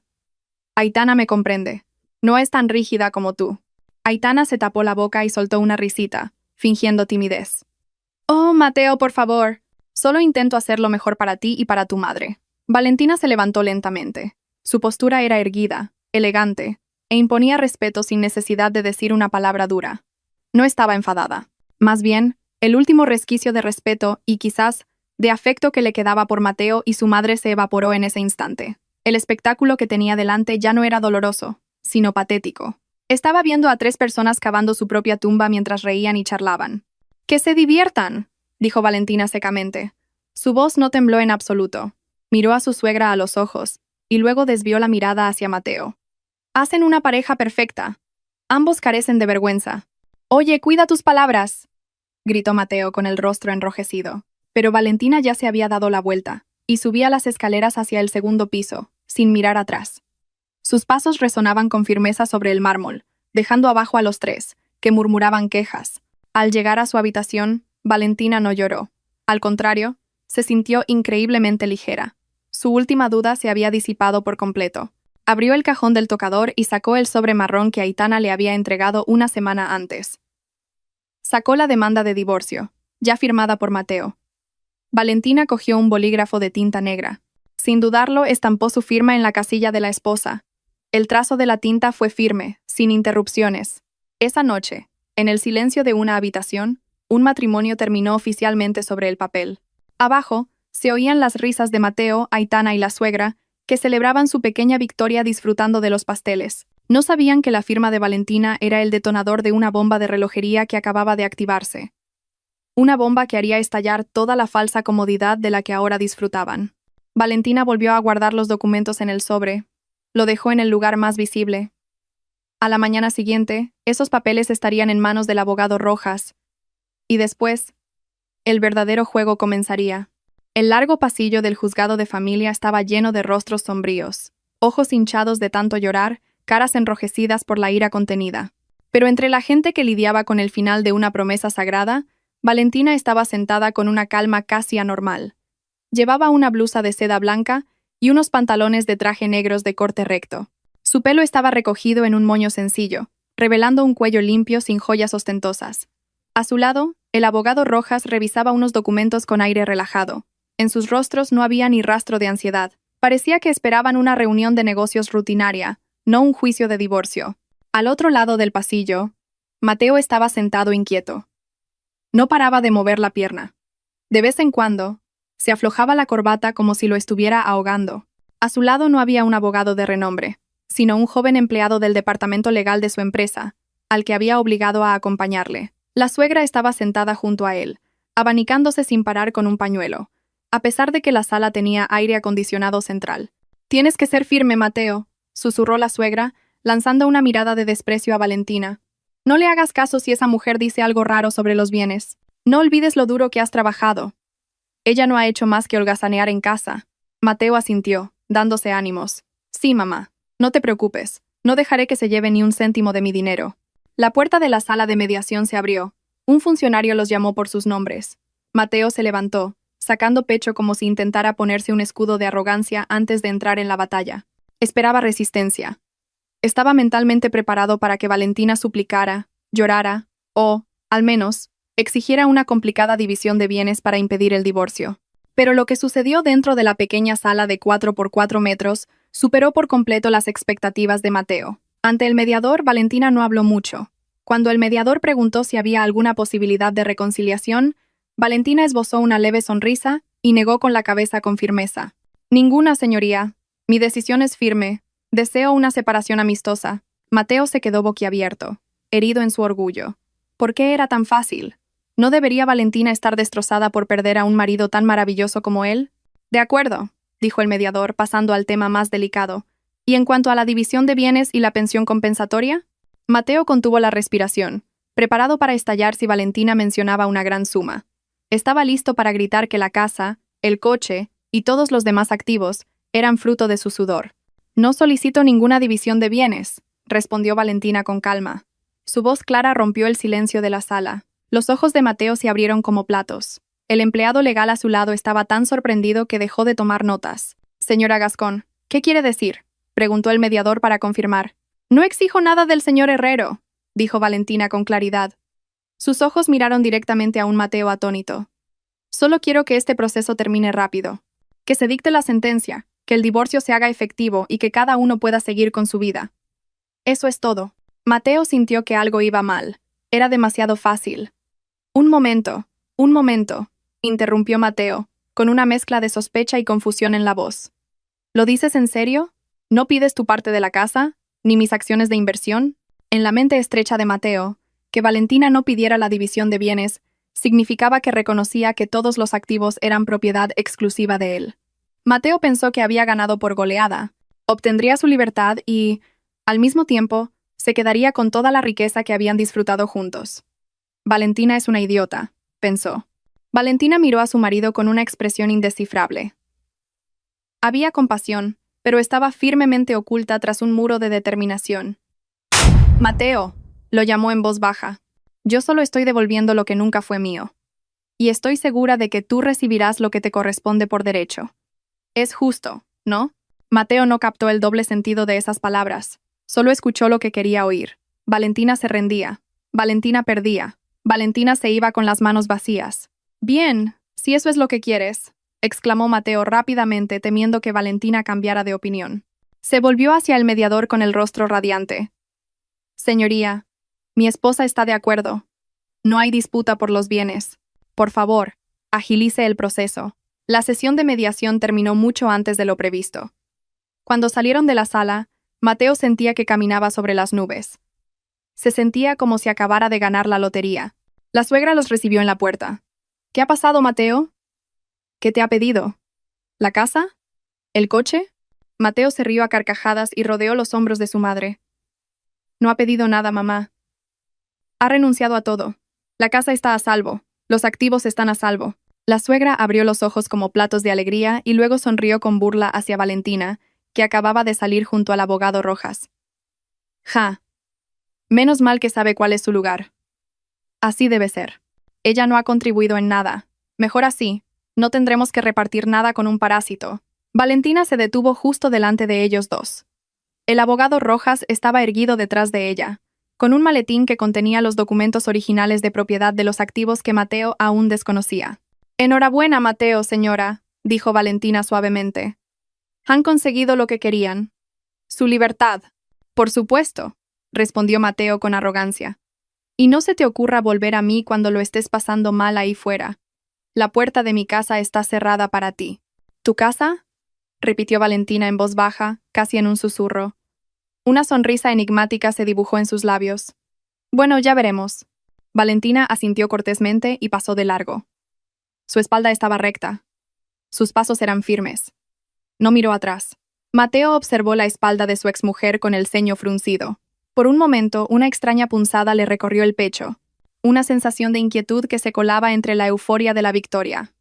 Aitana me comprende. No es tan rígida como tú. Aitana se tapó la boca y soltó una risita, fingiendo timidez. Oh, Mateo, por favor. Solo intento hacer lo mejor para ti y para tu madre. Valentina se levantó lentamente. Su postura era erguida, elegante, e imponía respeto sin necesidad de decir una palabra dura. No estaba enfadada. Más bien, el último resquicio de respeto y quizás de afecto que le quedaba por Mateo y su madre se evaporó en ese instante. El espectáculo que tenía delante ya no era doloroso, sino patético. Estaba viendo a 3 personas cavando su propia tumba mientras reían y charlaban. ¡Que se diviertan!, dijo Valentina secamente. Su voz no tembló en absoluto. Miró a su suegra a los ojos, y luego desvió la mirada hacia Mateo. Hacen una pareja perfecta. Ambos carecen de vergüenza. Oye, cuida tus palabras, gritó Mateo con el rostro enrojecido. Pero Valentina ya se había dado la vuelta, y subía las escaleras hacia el segundo piso, sin mirar atrás. Sus pasos resonaban con firmeza sobre el mármol, dejando abajo a los 3, que murmuraban quejas. Al llegar a su habitación, Valentina no lloró. Al contrario, se sintió increíblemente ligera. Su última duda se había disipado por completo. Abrió el cajón del tocador y sacó el sobre marrón que Aitana le había entregado una semana antes. Sacó la demanda de divorcio, ya firmada por Mateo. Valentina cogió un bolígrafo de tinta negra. Sin dudarlo, estampó su firma en la casilla de la esposa. El trazo de la tinta fue firme, sin interrupciones. Esa noche, en el silencio de una habitación, un matrimonio terminó oficialmente sobre el papel. Abajo, se oían las risas de Mateo, Aitana y la suegra, que celebraban su pequeña victoria disfrutando de los pasteles. No sabían que la firma de Valentina era el detonador de una bomba de relojería que acababa de activarse. Una bomba que haría estallar toda la falsa comodidad de la que ahora disfrutaban. Valentina volvió a guardar los documentos en el sobre. Lo dejó en el lugar más visible. A la mañana siguiente, esos papeles estarían en manos del abogado Rojas. Y después, el verdadero juego comenzaría. El largo pasillo del juzgado de familia estaba lleno de rostros sombríos, ojos hinchados de tanto llorar, caras enrojecidas por la ira contenida. Pero entre la gente que lidiaba con el final de una promesa sagrada, Valentina estaba sentada con una calma casi anormal. Llevaba una blusa de seda blanca y unos pantalones de traje negros de corte recto. Su pelo estaba recogido en un moño sencillo, revelando un cuello limpio sin joyas ostentosas. A su lado, el abogado Rojas revisaba unos documentos con aire relajado. En sus rostros no había ni rastro de ansiedad. Parecía que esperaban una reunión de negocios rutinaria, no un juicio de divorcio. Al otro lado del pasillo, Mateo estaba sentado inquieto. No paraba de mover la pierna. De vez en cuando, se aflojaba la corbata como si lo estuviera ahogando. A su lado no había un abogado de renombre, sino un joven empleado del departamento legal de su empresa, al que había obligado a acompañarle. La suegra estaba sentada junto a él, abanicándose sin parar con un pañuelo, a pesar de que la sala tenía aire acondicionado central. «Tienes que ser firme, Mateo», susurró la suegra, lanzando una mirada de desprecio a Valentina. «No le hagas caso si esa mujer dice algo raro sobre los bienes. No olvides lo duro que has trabajado. Ella no ha hecho más que holgazanear en casa». Mateo asintió, dándose ánimos. «Sí, mamá. No te preocupes. No dejaré que se lleve ni un céntimo de mi dinero». La puerta de la sala de mediación se abrió. Un funcionario los llamó por sus nombres. Mateo se levantó, sacando pecho como si intentara ponerse un escudo de arrogancia antes de entrar en la batalla. Esperaba resistencia. Estaba mentalmente preparado para que Valentina suplicara, llorara, o, al menos, exigiera una complicada división de bienes para impedir el divorcio. Pero lo que sucedió dentro de la pequeña sala de 4 por 4 metros superó por completo las expectativas de Mateo. Ante el mediador, Valentina no habló mucho. Cuando el mediador preguntó si había alguna posibilidad de reconciliación, Valentina esbozó una leve sonrisa y negó con la cabeza con firmeza. Ninguna, señoría. Mi decisión es firme. Deseo una separación amistosa. Mateo se quedó boquiabierto, herido en su orgullo. ¿Por qué era tan fácil? ¿No debería Valentina estar destrozada por perder a un marido tan maravilloso como él? De acuerdo, dijo el mediador, pasando al tema más delicado. ¿Y en cuanto a la división de bienes y la pensión compensatoria? Mateo contuvo la respiración, preparado para estallar si Valentina mencionaba una gran suma. Estaba listo para gritar que la casa, el coche y todos los demás activos eran fruto de su sudor. No solicito ninguna división de bienes, respondió Valentina con calma. Su voz clara rompió el silencio de la sala. Los ojos de Mateo se abrieron como platos. El empleado legal a su lado estaba tan sorprendido que dejó de tomar notas. Señora Gascón, ¿qué quiere decir?, preguntó el mediador para confirmar. No exijo nada del señor Herrero, dijo Valentina con claridad. Sus ojos miraron directamente a un Mateo atónito. Solo quiero que este proceso termine rápido. Que se dicte la sentencia, que el divorcio se haga efectivo y que cada uno pueda seguir con su vida. Eso es todo. Mateo sintió que algo iba mal. Era demasiado fácil. Un momento, interrumpió Mateo, con una mezcla de sospecha y confusión en la voz. ¿Lo dices en serio? ¿No pides tu parte de la casa, ni mis acciones de inversión? En la mente estrecha de Mateo, que Valentina no pidiera la división de bienes, significaba que reconocía que todos los activos eran propiedad exclusiva de él. Mateo pensó que había ganado por goleada, obtendría su libertad y, al mismo tiempo, se quedaría con toda la riqueza que habían disfrutado juntos. Valentina es una idiota, pensó. Valentina miró a su marido con una expresión indescifrable. Había compasión, pero estaba firmemente oculta tras un muro de determinación. Mateo, lo llamó en voz baja. Yo solo estoy devolviendo lo que nunca fue mío. Y estoy segura de que tú recibirás lo que te corresponde por derecho. Es justo, ¿no? Mateo no captó el doble sentido de esas palabras. Solo escuchó lo que quería oír. Valentina se rendía. Valentina perdía. Valentina se iba con las manos vacías. Bien, si eso es lo que quieres, exclamó Mateo rápidamente, temiendo que Valentina cambiara de opinión. Se volvió hacia el mediador con el rostro radiante. Señoría, mi esposa está de acuerdo. No hay disputa por los bienes. Por favor, agilice el proceso. La sesión de mediación terminó mucho antes de lo previsto. Cuando salieron de la sala, Mateo sentía que caminaba sobre las nubes. Se sentía como si acabara de ganar la lotería. La suegra los recibió en la puerta. ¿Qué ha pasado, Mateo? ¿Qué te ha pedido? ¿La casa? ¿El coche? Mateo se rió a carcajadas y rodeó los hombros de su madre. No ha pedido nada, mamá. Ha renunciado a todo. La casa está a salvo. Los activos están a salvo. La suegra abrió los ojos como platos de alegría y luego sonrió con burla hacia Valentina, que acababa de salir junto al abogado Rojas. Ja. Menos mal que sabe cuál es su lugar. Así debe ser. Ella no ha contribuido en nada. Mejor así, no tendremos que repartir nada con un parásito. Valentina se detuvo justo delante de ellos dos. El abogado Rojas estaba erguido detrás de ella, con un maletín que contenía los documentos originales de propiedad de los activos que Mateo aún desconocía. Enhorabuena, Mateo, señora, dijo Valentina suavemente. Han conseguido lo que querían. Su libertad. Por supuesto, respondió Mateo con arrogancia. Y no se te ocurra volver a mí cuando lo estés pasando mal ahí fuera. La puerta de mi casa está cerrada para ti. ¿Tu casa?, repitió Valentina en voz baja, casi en un susurro. Una sonrisa enigmática se dibujó en sus labios. Bueno, ya veremos. Valentina asintió cortésmente y pasó de largo. Su espalda estaba recta. Sus pasos eran firmes. No miró atrás. Mateo observó la espalda de su exmujer con el ceño fruncido. Por un momento, una extraña punzada le recorrió el pecho, una sensación de inquietud que se colaba entre la euforia de la victoria.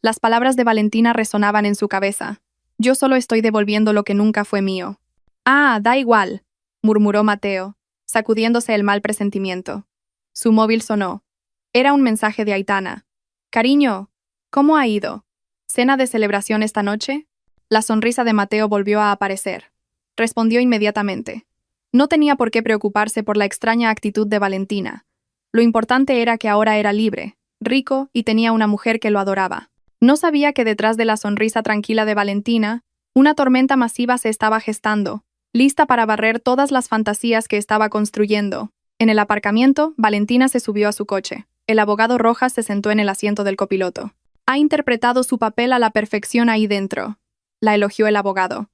Las palabras de Valentina resonaban en su cabeza. Yo solo estoy devolviendo lo que nunca fue mío. Ah, da igual, murmuró Mateo, sacudiéndose el mal presentimiento. Su móvil sonó. Era un mensaje de Aitana. Cariño, ¿cómo ha ido? ¿Cena de celebración esta noche? La sonrisa de Mateo volvió a aparecer. Respondió inmediatamente. No tenía por qué preocuparse por la extraña actitud de Valentina. Lo importante era que ahora era libre, rico y tenía una mujer que lo adoraba. No sabía que detrás de la sonrisa tranquila de Valentina, una tormenta masiva se estaba gestando, lista para barrer todas las fantasías que estaba construyendo. En el aparcamiento, Valentina se subió a su coche. El abogado Rojas se sentó en el asiento del copiloto. Ha interpretado su papel a la perfección ahí dentro, la elogió el abogado.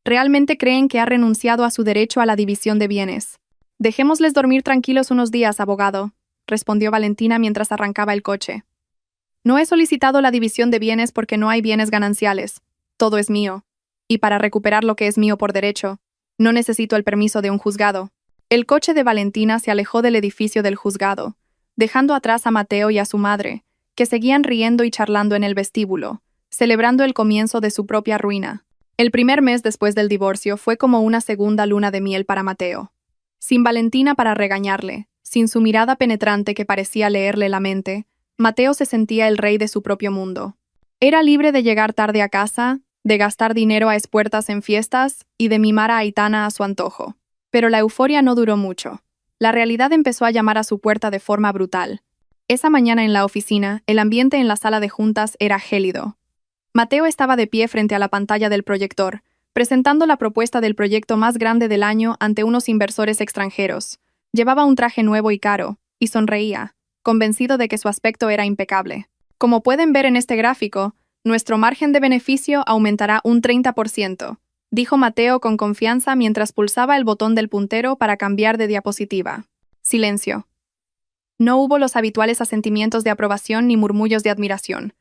¿Realmente creen que ha renunciado a su derecho a la división de bienes? Dejémosles dormir tranquilos unos días, abogado, respondió Valentina mientras arrancaba el coche. No he solicitado la división de bienes porque no hay bienes gananciales. Todo es mío. Y para recuperar lo que es mío por derecho, no necesito el permiso de un juzgado. El coche de Valentina se alejó del edificio del juzgado, dejando atrás a Mateo y a su madre, que seguían riendo y charlando en el vestíbulo, celebrando el comienzo de su propia ruina. El primer mes después del divorcio fue como una segunda luna de miel para Mateo. Sin Valentina para regañarle, sin su mirada penetrante que parecía leerle la mente, Mateo se sentía el rey de su propio mundo. Era libre de llegar tarde a casa, de gastar dinero a espuertas en fiestas y de mimar a Aitana a su antojo. Pero la euforia no duró mucho. La realidad empezó a llamar a su puerta de forma brutal. Esa mañana en la oficina, el ambiente en la sala de juntas era gélido. Mateo estaba de pie frente a la pantalla del proyector, presentando la propuesta del proyecto más grande del año ante unos inversores extranjeros. Llevaba un traje nuevo y caro, y sonreía, convencido de que su aspecto era impecable. Como pueden ver en este gráfico, nuestro margen de beneficio aumentará un 30%, dijo Mateo con confianza mientras pulsaba el botón del puntero para cambiar de diapositiva. Silencio. No hubo los habituales asentimientos de aprobación ni murmullos de admiración.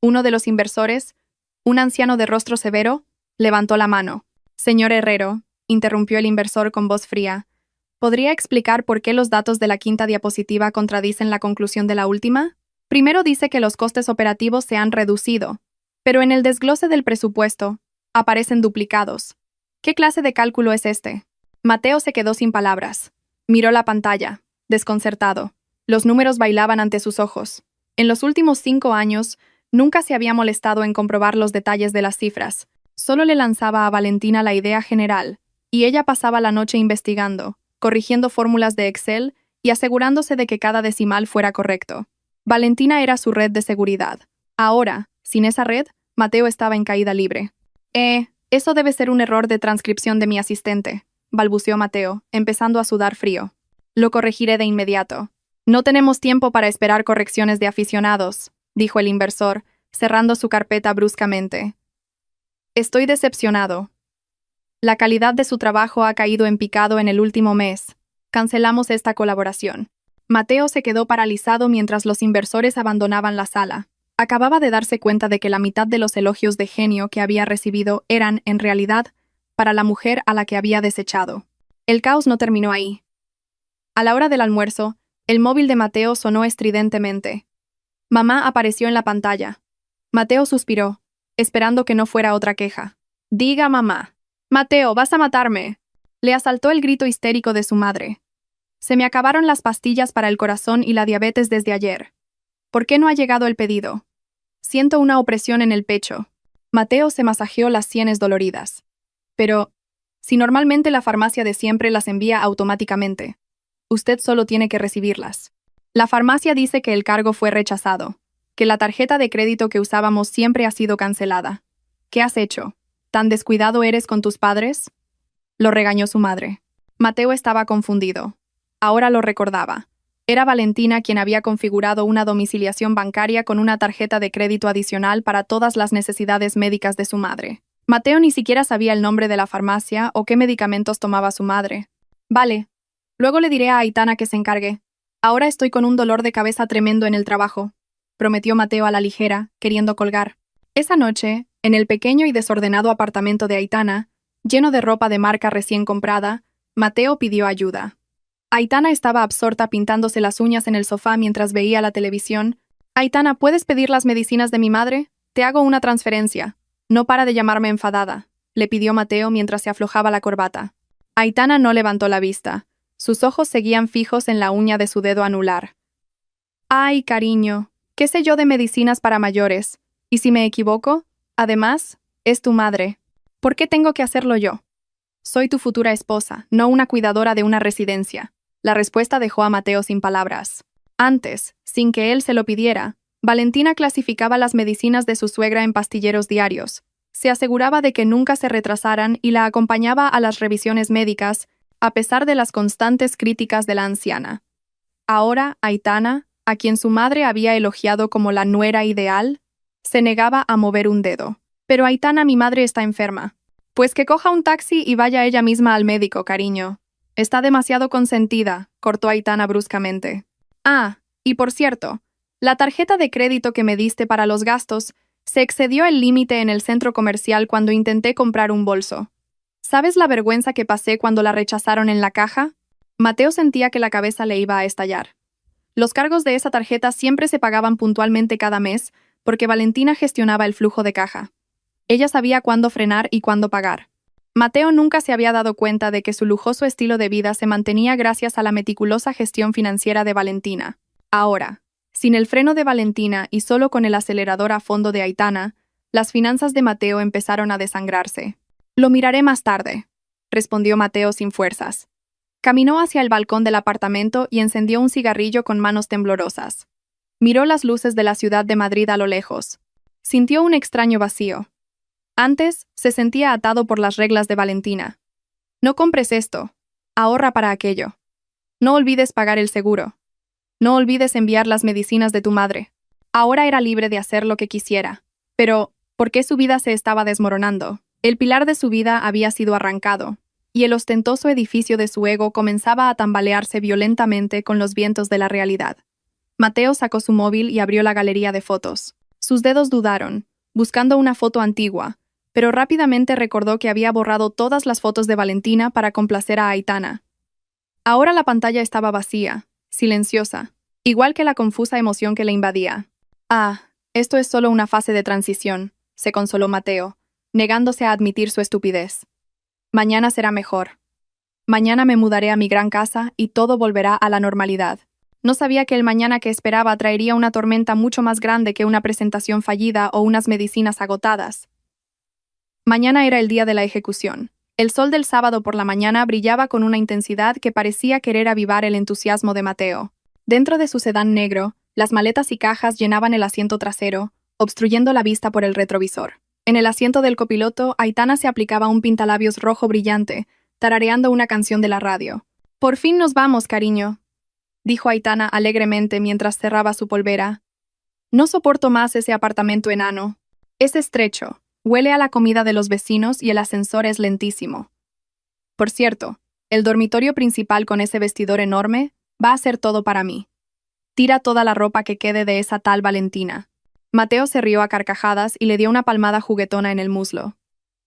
Uno de los inversores, un anciano de rostro severo, levantó la mano. Señor Herrero, interrumpió el inversor con voz fría, ¿podría explicar por qué los datos de la quinta diapositiva contradicen la conclusión de la última? Primero dice que los costes operativos se han reducido, pero en el desglose del presupuesto aparecen duplicados. ¿Qué clase de cálculo es este? Mateo se quedó sin palabras. Miró la pantalla, desconcertado. Los números bailaban ante sus ojos. En los últimos 5 años, nunca se había molestado en comprobar los detalles de las cifras. Solo le lanzaba a Valentina la idea general, y ella pasaba la noche investigando, corrigiendo fórmulas de Excel y asegurándose de que cada decimal fuera correcto. Valentina era su red de seguridad. Ahora, sin esa red, Mateo estaba en caída libre. Eso debe ser un error de transcripción de mi asistente, balbuceó Mateo, empezando a sudar frío. Lo corregiré de inmediato. No tenemos tiempo para esperar correcciones de aficionados, dijo el inversor, cerrando su carpeta bruscamente. Estoy decepcionado. La calidad de su trabajo ha caído en picado en el último mes. Cancelamos esta colaboración. Mateo se quedó paralizado mientras los inversores abandonaban la sala. Acababa de darse cuenta de que la mitad de los elogios de genio que había recibido eran, en realidad, para la mujer a la que había desechado. El caos no terminó ahí. A la hora del almuerzo, el móvil de Mateo sonó estridentemente. Mamá apareció en la pantalla. Mateo suspiró, esperando que no fuera otra queja. Diga mamá. Mateo, vas a matarme. Le asaltó el grito histérico de su madre. Se me acabaron las pastillas para el corazón y la diabetes desde ayer. ¿Por qué no ha llegado el pedido? Siento una opresión en el pecho. Mateo se masajeó las sienes doloridas. Pero, si normalmente la farmacia de siempre las envía automáticamente, usted solo tiene que recibirlas. La farmacia dice que el cargo fue rechazado, que la tarjeta de crédito que usábamos siempre ha sido cancelada. ¿Qué has hecho? ¿Tan descuidado eres con tus padres? Lo regañó su madre. Mateo estaba confundido. Ahora lo recordaba. Era Valentina quien había configurado una domiciliación bancaria con una tarjeta de crédito adicional para todas las necesidades médicas de su madre. Mateo ni siquiera sabía el nombre de la farmacia o qué medicamentos tomaba su madre. Vale. Luego le diré a Aitana que se encargue. Ahora estoy con un dolor de cabeza tremendo en el trabajo, prometió Mateo a la ligera, queriendo colgar. Esa noche, en el pequeño y desordenado apartamento de Aitana, lleno de ropa de marca recién comprada, Mateo pidió ayuda. Aitana estaba absorta pintándose las uñas en el sofá mientras veía la televisión. Aitana, ¿puedes pedir las medicinas de mi madre? Te hago una transferencia. No para de llamarme enfadada, le pidió Mateo mientras se aflojaba la corbata. Aitana no levantó la vista. Sus ojos seguían fijos en la uña de su dedo anular. Ay, cariño, ¿qué sé yo de medicinas para mayores? ¿Y si me equivoco? Además, es tu madre. ¿Por qué tengo que hacerlo yo? Soy tu futura esposa, no una cuidadora de una residencia. La respuesta dejó a Mateo sin palabras. Antes, sin que él se lo pidiera, Valentina clasificaba las medicinas de su suegra en pastilleros diarios. Se aseguraba de que nunca se retrasaran y la acompañaba a las revisiones médicas, a pesar de las constantes críticas de la anciana. Ahora, Aitana, a quien su madre había elogiado como la nuera ideal, se negaba a mover un dedo. Pero Aitana, mi madre está enferma. Pues que coja un taxi y vaya ella misma al médico, cariño. Está demasiado consentida, cortó Aitana bruscamente. Ah, y por cierto, la tarjeta de crédito que me diste para los gastos se excedió el límite en el centro comercial cuando intenté comprar un bolso. ¿Sabes la vergüenza que pasé cuando la rechazaron en la caja? Mateo sentía que la cabeza le iba a estallar. Los cargos de esa tarjeta siempre se pagaban puntualmente cada mes porque Valentina gestionaba el flujo de caja. Ella sabía cuándo frenar y cuándo pagar. Mateo nunca se había dado cuenta de que su lujoso estilo de vida se mantenía gracias a la meticulosa gestión financiera de Valentina. Ahora, sin el freno de Valentina y solo con el acelerador a fondo de Aitana, las finanzas de Mateo empezaron a desangrarse. Lo miraré más tarde, respondió Mateo sin fuerzas. Caminó hacia el balcón del apartamento y encendió un cigarrillo con manos temblorosas. Miró las luces de la ciudad de Madrid a lo lejos. Sintió un extraño vacío. Antes, se sentía atado por las reglas de Valentina. No compres esto. Ahorra para aquello. No olvides pagar el seguro. No olvides enviar las medicinas de tu madre. Ahora era libre de hacer lo que quisiera. Pero, ¿por qué su vida se estaba desmoronando? El pilar de su vida había sido arrancado, y el ostentoso edificio de su ego comenzaba a tambalearse violentamente con los vientos de la realidad. Mateo sacó su móvil y abrió la galería de fotos. Sus dedos dudaron, buscando una foto antigua, pero rápidamente recordó que había borrado todas las fotos de Valentina para complacer a Aitana. Ahora la pantalla estaba vacía, silenciosa, igual que la confusa emoción que le invadía. Ah, esto es solo una fase de transición, se consoló Mateo, negándose a admitir su estupidez. Mañana será mejor. Mañana me mudaré a mi gran casa y todo volverá a la normalidad. No sabía que el mañana que esperaba traería una tormenta mucho más grande que una presentación fallida o unas medicinas agotadas. Mañana era el día de la ejecución. El sol del sábado por la mañana brillaba con una intensidad que parecía querer avivar el entusiasmo de Mateo. Dentro de su sedán negro, las maletas y cajas llenaban el asiento trasero, obstruyendo la vista por el retrovisor. En el asiento del copiloto, Aitana se aplicaba un pintalabios rojo brillante, tarareando una canción de la radio. «Por fin nos vamos, cariño», dijo Aitana alegremente mientras cerraba su polvera. «No soporto más ese apartamento enano. Es estrecho. Huele a la comida de los vecinos y el ascensor es lentísimo. Por cierto, el dormitorio principal con ese vestidor enorme va a ser todo para mí. Tira toda la ropa que quede de esa tal Valentina». Mateo se rió a carcajadas y le dio una palmada juguetona en el muslo.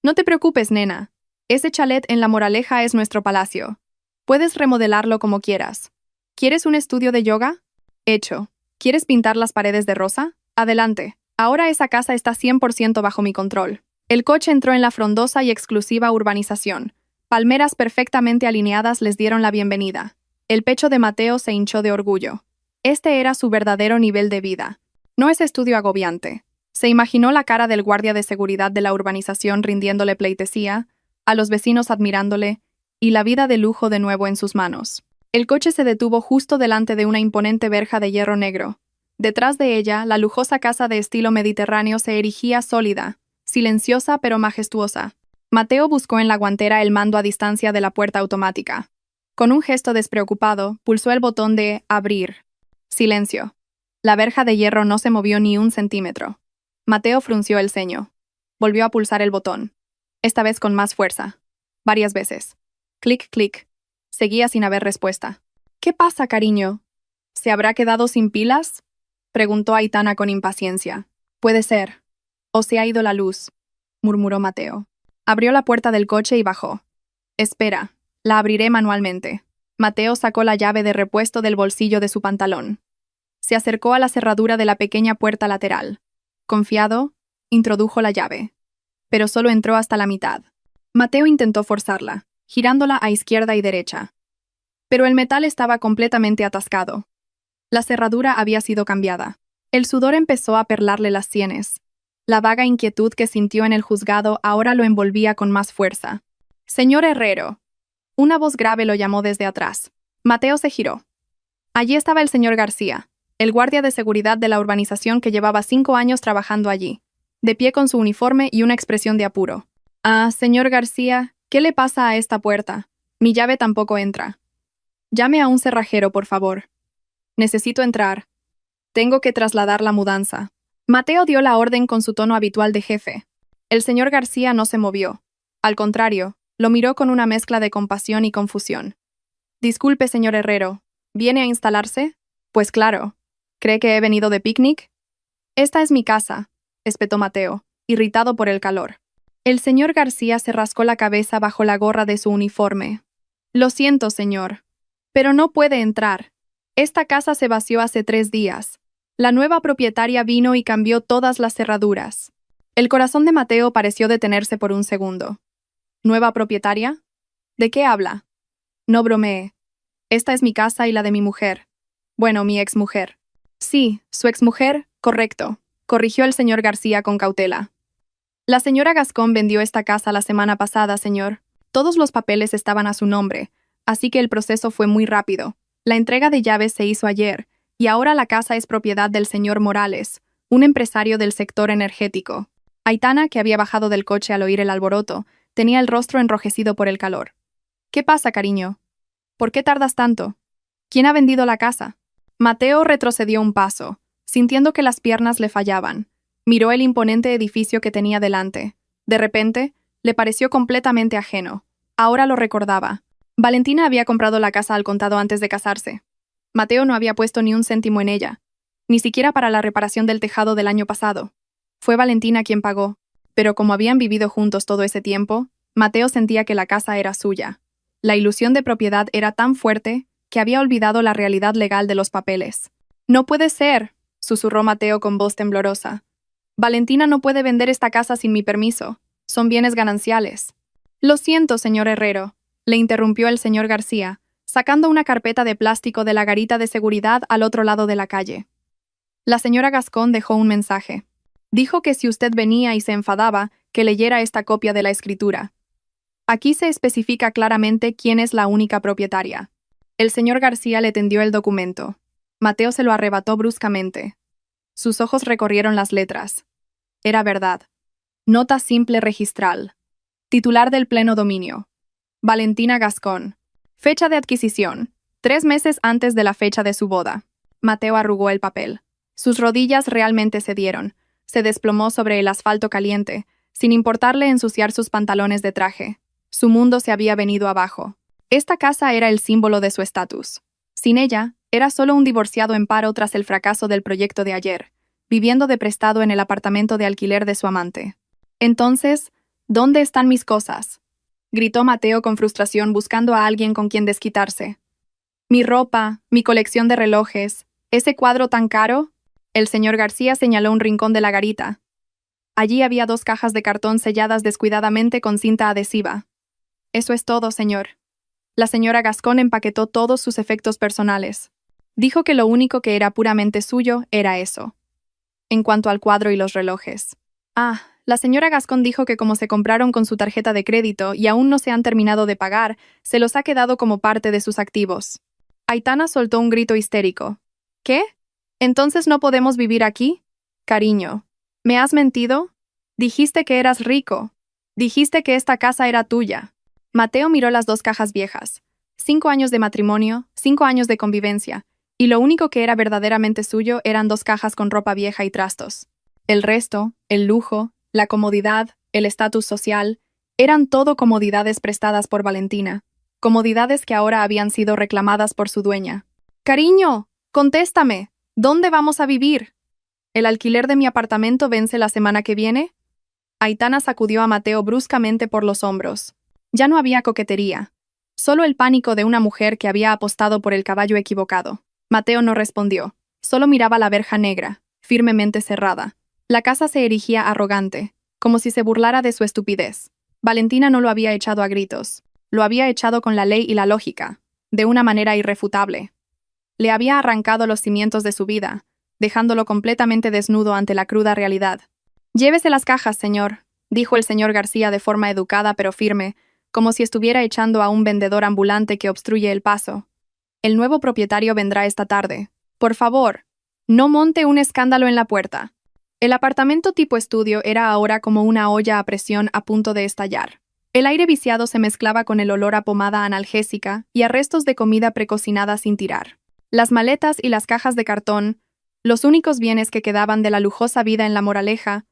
«No te preocupes, nena. Ese chalet en La Moraleja es nuestro palacio. Puedes remodelarlo como quieras. ¿Quieres un estudio de yoga? Hecho. ¿Quieres pintar las paredes de rosa? Adelante. Ahora esa casa está 100% bajo mi control». El coche entró en la frondosa y exclusiva urbanización. Palmeras perfectamente alineadas les dieron la bienvenida. El pecho de Mateo se hinchó de orgullo. Este era su verdadero nivel de vida. No ese estudio agobiante. Se imaginó la cara del guardia de seguridad de la urbanización rindiéndole pleitesía, a los vecinos admirándole, y la vida de lujo de nuevo en sus manos. El coche se detuvo justo delante de una imponente verja de hierro negro. Detrás de ella, la lujosa casa de estilo mediterráneo se erigía sólida, silenciosa pero majestuosa. Mateo buscó en la guantera el mando a distancia de la puerta automática. Con un gesto despreocupado, pulsó el botón de «abrir». Silencio. La verja de hierro no se movió ni un centímetro. Mateo frunció el ceño. Volvió a pulsar el botón. Esta vez con más fuerza. Varias veces. Clic, clic. Seguía sin haber respuesta. «¿Qué pasa, cariño? ¿Se habrá quedado sin pilas?», preguntó Aitana con impaciencia. «Puede ser. O se ha ido la luz», murmuró Mateo. Abrió la puerta del coche y bajó. «Espera, la abriré manualmente». Mateo sacó la llave de repuesto del bolsillo de su pantalón. Se acercó a la cerradura de la pequeña puerta lateral. Confiado, introdujo la llave. Pero solo entró hasta la mitad. Mateo intentó forzarla, girándola a izquierda y derecha. Pero el metal estaba completamente atascado. La cerradura había sido cambiada. El sudor empezó a perlarle las sienes. La vaga inquietud que sintió en el juzgado ahora lo envolvía con más fuerza. «Señor Herrero». Una voz grave lo llamó desde atrás. Mateo se giró. Allí estaba el señor García, el guardia de seguridad de la urbanización que llevaba 5 años trabajando allí, de pie con su uniforme y una expresión de apuro. Ah, señor García, ¿qué le pasa a esta puerta? Mi llave tampoco entra. Llame a un cerrajero, por favor. Necesito entrar. Tengo que trasladar la mudanza. Mateo dio la orden con su tono habitual de jefe. El señor García no se movió. Al contrario, lo miró con una mezcla de compasión y confusión. Disculpe, señor Herrero, ¿viene a instalarse? Pues claro. ¿Cree que he venido de picnic? Esta es mi casa, espetó Mateo, irritado por el calor. El señor García se rascó la cabeza bajo la gorra de su uniforme. Lo siento, señor, pero no puede entrar. Esta casa se vació hace 3 días. La nueva propietaria vino y cambió todas las cerraduras. El corazón de Mateo pareció detenerse por un segundo. ¿Nueva propietaria? ¿De qué habla? No bromee. Esta es mi casa y la de mi mujer. Bueno, mi exmujer. Sí, su exmujer, correcto, corrigió el señor García con cautela. La señora Gascón vendió esta casa la semana pasada, señor. Todos los papeles estaban a su nombre, así que el proceso fue muy rápido. La entrega de llaves se hizo ayer, y ahora la casa es propiedad del señor Morales, un empresario del sector energético. Aitana, que había bajado del coche al oír el alboroto, tenía el rostro enrojecido por el calor. ¿Qué pasa, cariño? ¿Por qué tardas tanto? ¿Quién ha vendido la casa? Mateo retrocedió un paso, sintiendo que las piernas le fallaban. Miró el imponente edificio que tenía delante. De repente, le pareció completamente ajeno. Ahora lo recordaba. Valentina había comprado la casa al contado antes de casarse. Mateo no había puesto ni un céntimo en ella, ni siquiera para la reparación del tejado del año pasado. Fue Valentina quien pagó, pero como habían vivido juntos todo ese tiempo, Mateo sentía que la casa era suya. La ilusión de propiedad era tan fuerte que había olvidado la realidad legal de los papeles. «No puede ser», susurró Mateo con voz temblorosa. «Valentina no puede vender esta casa sin mi permiso. Son bienes gananciales». «Lo siento, señor Herrero», le interrumpió el señor García, sacando una carpeta de plástico de la garita de seguridad al otro lado de la calle. La señora Gascón dejó un mensaje. Dijo que si usted venía y se enfadaba, que leyera esta copia de la escritura. Aquí se especifica claramente quién es la única propietaria. El señor García le tendió el documento. Mateo se lo arrebató bruscamente. Sus ojos recorrieron las letras. Era verdad. Nota simple registral. Titular del pleno dominio. Valentina Gascón. Fecha de adquisición. 3 meses antes de la fecha de su boda. Mateo arrugó el papel. Sus rodillas realmente cedieron. Se desplomó sobre el asfalto caliente, sin importarle ensuciar sus pantalones de traje. Su mundo se había venido abajo. Esta casa era el símbolo de su estatus. Sin ella, era solo un divorciado en paro tras el fracaso del proyecto de ayer, viviendo de prestado en el apartamento de alquiler de su amante. Entonces, ¿dónde están mis cosas?, gritó Mateo con frustración buscando a alguien con quien desquitarse. Mi ropa, mi colección de relojes, ese cuadro tan caro. El señor García señaló un rincón de la garita. Allí había 2 cajas de cartón selladas descuidadamente con cinta adhesiva. Eso es todo, señor. La señora Gascón empaquetó todos sus efectos personales. Dijo que lo único que era puramente suyo era eso. En cuanto al cuadro y los relojes. Ah, la señora Gascón dijo que como se compraron con su tarjeta de crédito y aún no se han terminado de pagar, se los ha quedado como parte de sus activos. Aitana soltó un grito histérico. ¿Qué? ¿Entonces no podemos vivir aquí? Cariño, ¿me has mentido? Dijiste que eras rico. Dijiste que esta casa era tuya. Mateo miró las 2 cajas viejas. 5 años de matrimonio, 5 años de convivencia, y lo único que era verdaderamente suyo eran 2 cajas con ropa vieja y trastos. El resto, el lujo, la comodidad, el estatus social, eran todo comodidades prestadas por Valentina, comodidades que ahora habían sido reclamadas por su dueña. «Cariño, contéstame, ¿dónde vamos a vivir? ¿El alquiler de mi apartamento vence la semana que viene?» Aitana sacudió a Mateo bruscamente por los hombros. Ya no había coquetería, solo el pánico de una mujer que había apostado por el caballo equivocado. Mateo no respondió, solo miraba la verja negra, firmemente cerrada. La casa se erigía arrogante, como si se burlara de su estupidez. Valentina no lo había echado a gritos, lo había echado con la ley y la lógica, de una manera irrefutable. Le había arrancado los cimientos de su vida, dejándolo completamente desnudo ante la cruda realidad. «Llévese las cajas, señor», dijo el señor García de forma educada pero firme, como si estuviera echando a un vendedor ambulante que obstruye el paso. El nuevo propietario vendrá esta tarde. Por favor, no monte un escándalo en la puerta. El apartamento tipo estudio era ahora como una olla a presión a punto de estallar. El aire viciado se mezclaba con el olor a pomada analgésica y a restos de comida precocinada sin tirar. Las maletas y las cajas de cartón, los únicos bienes que quedaban de la lujosa vida en La Moraleja,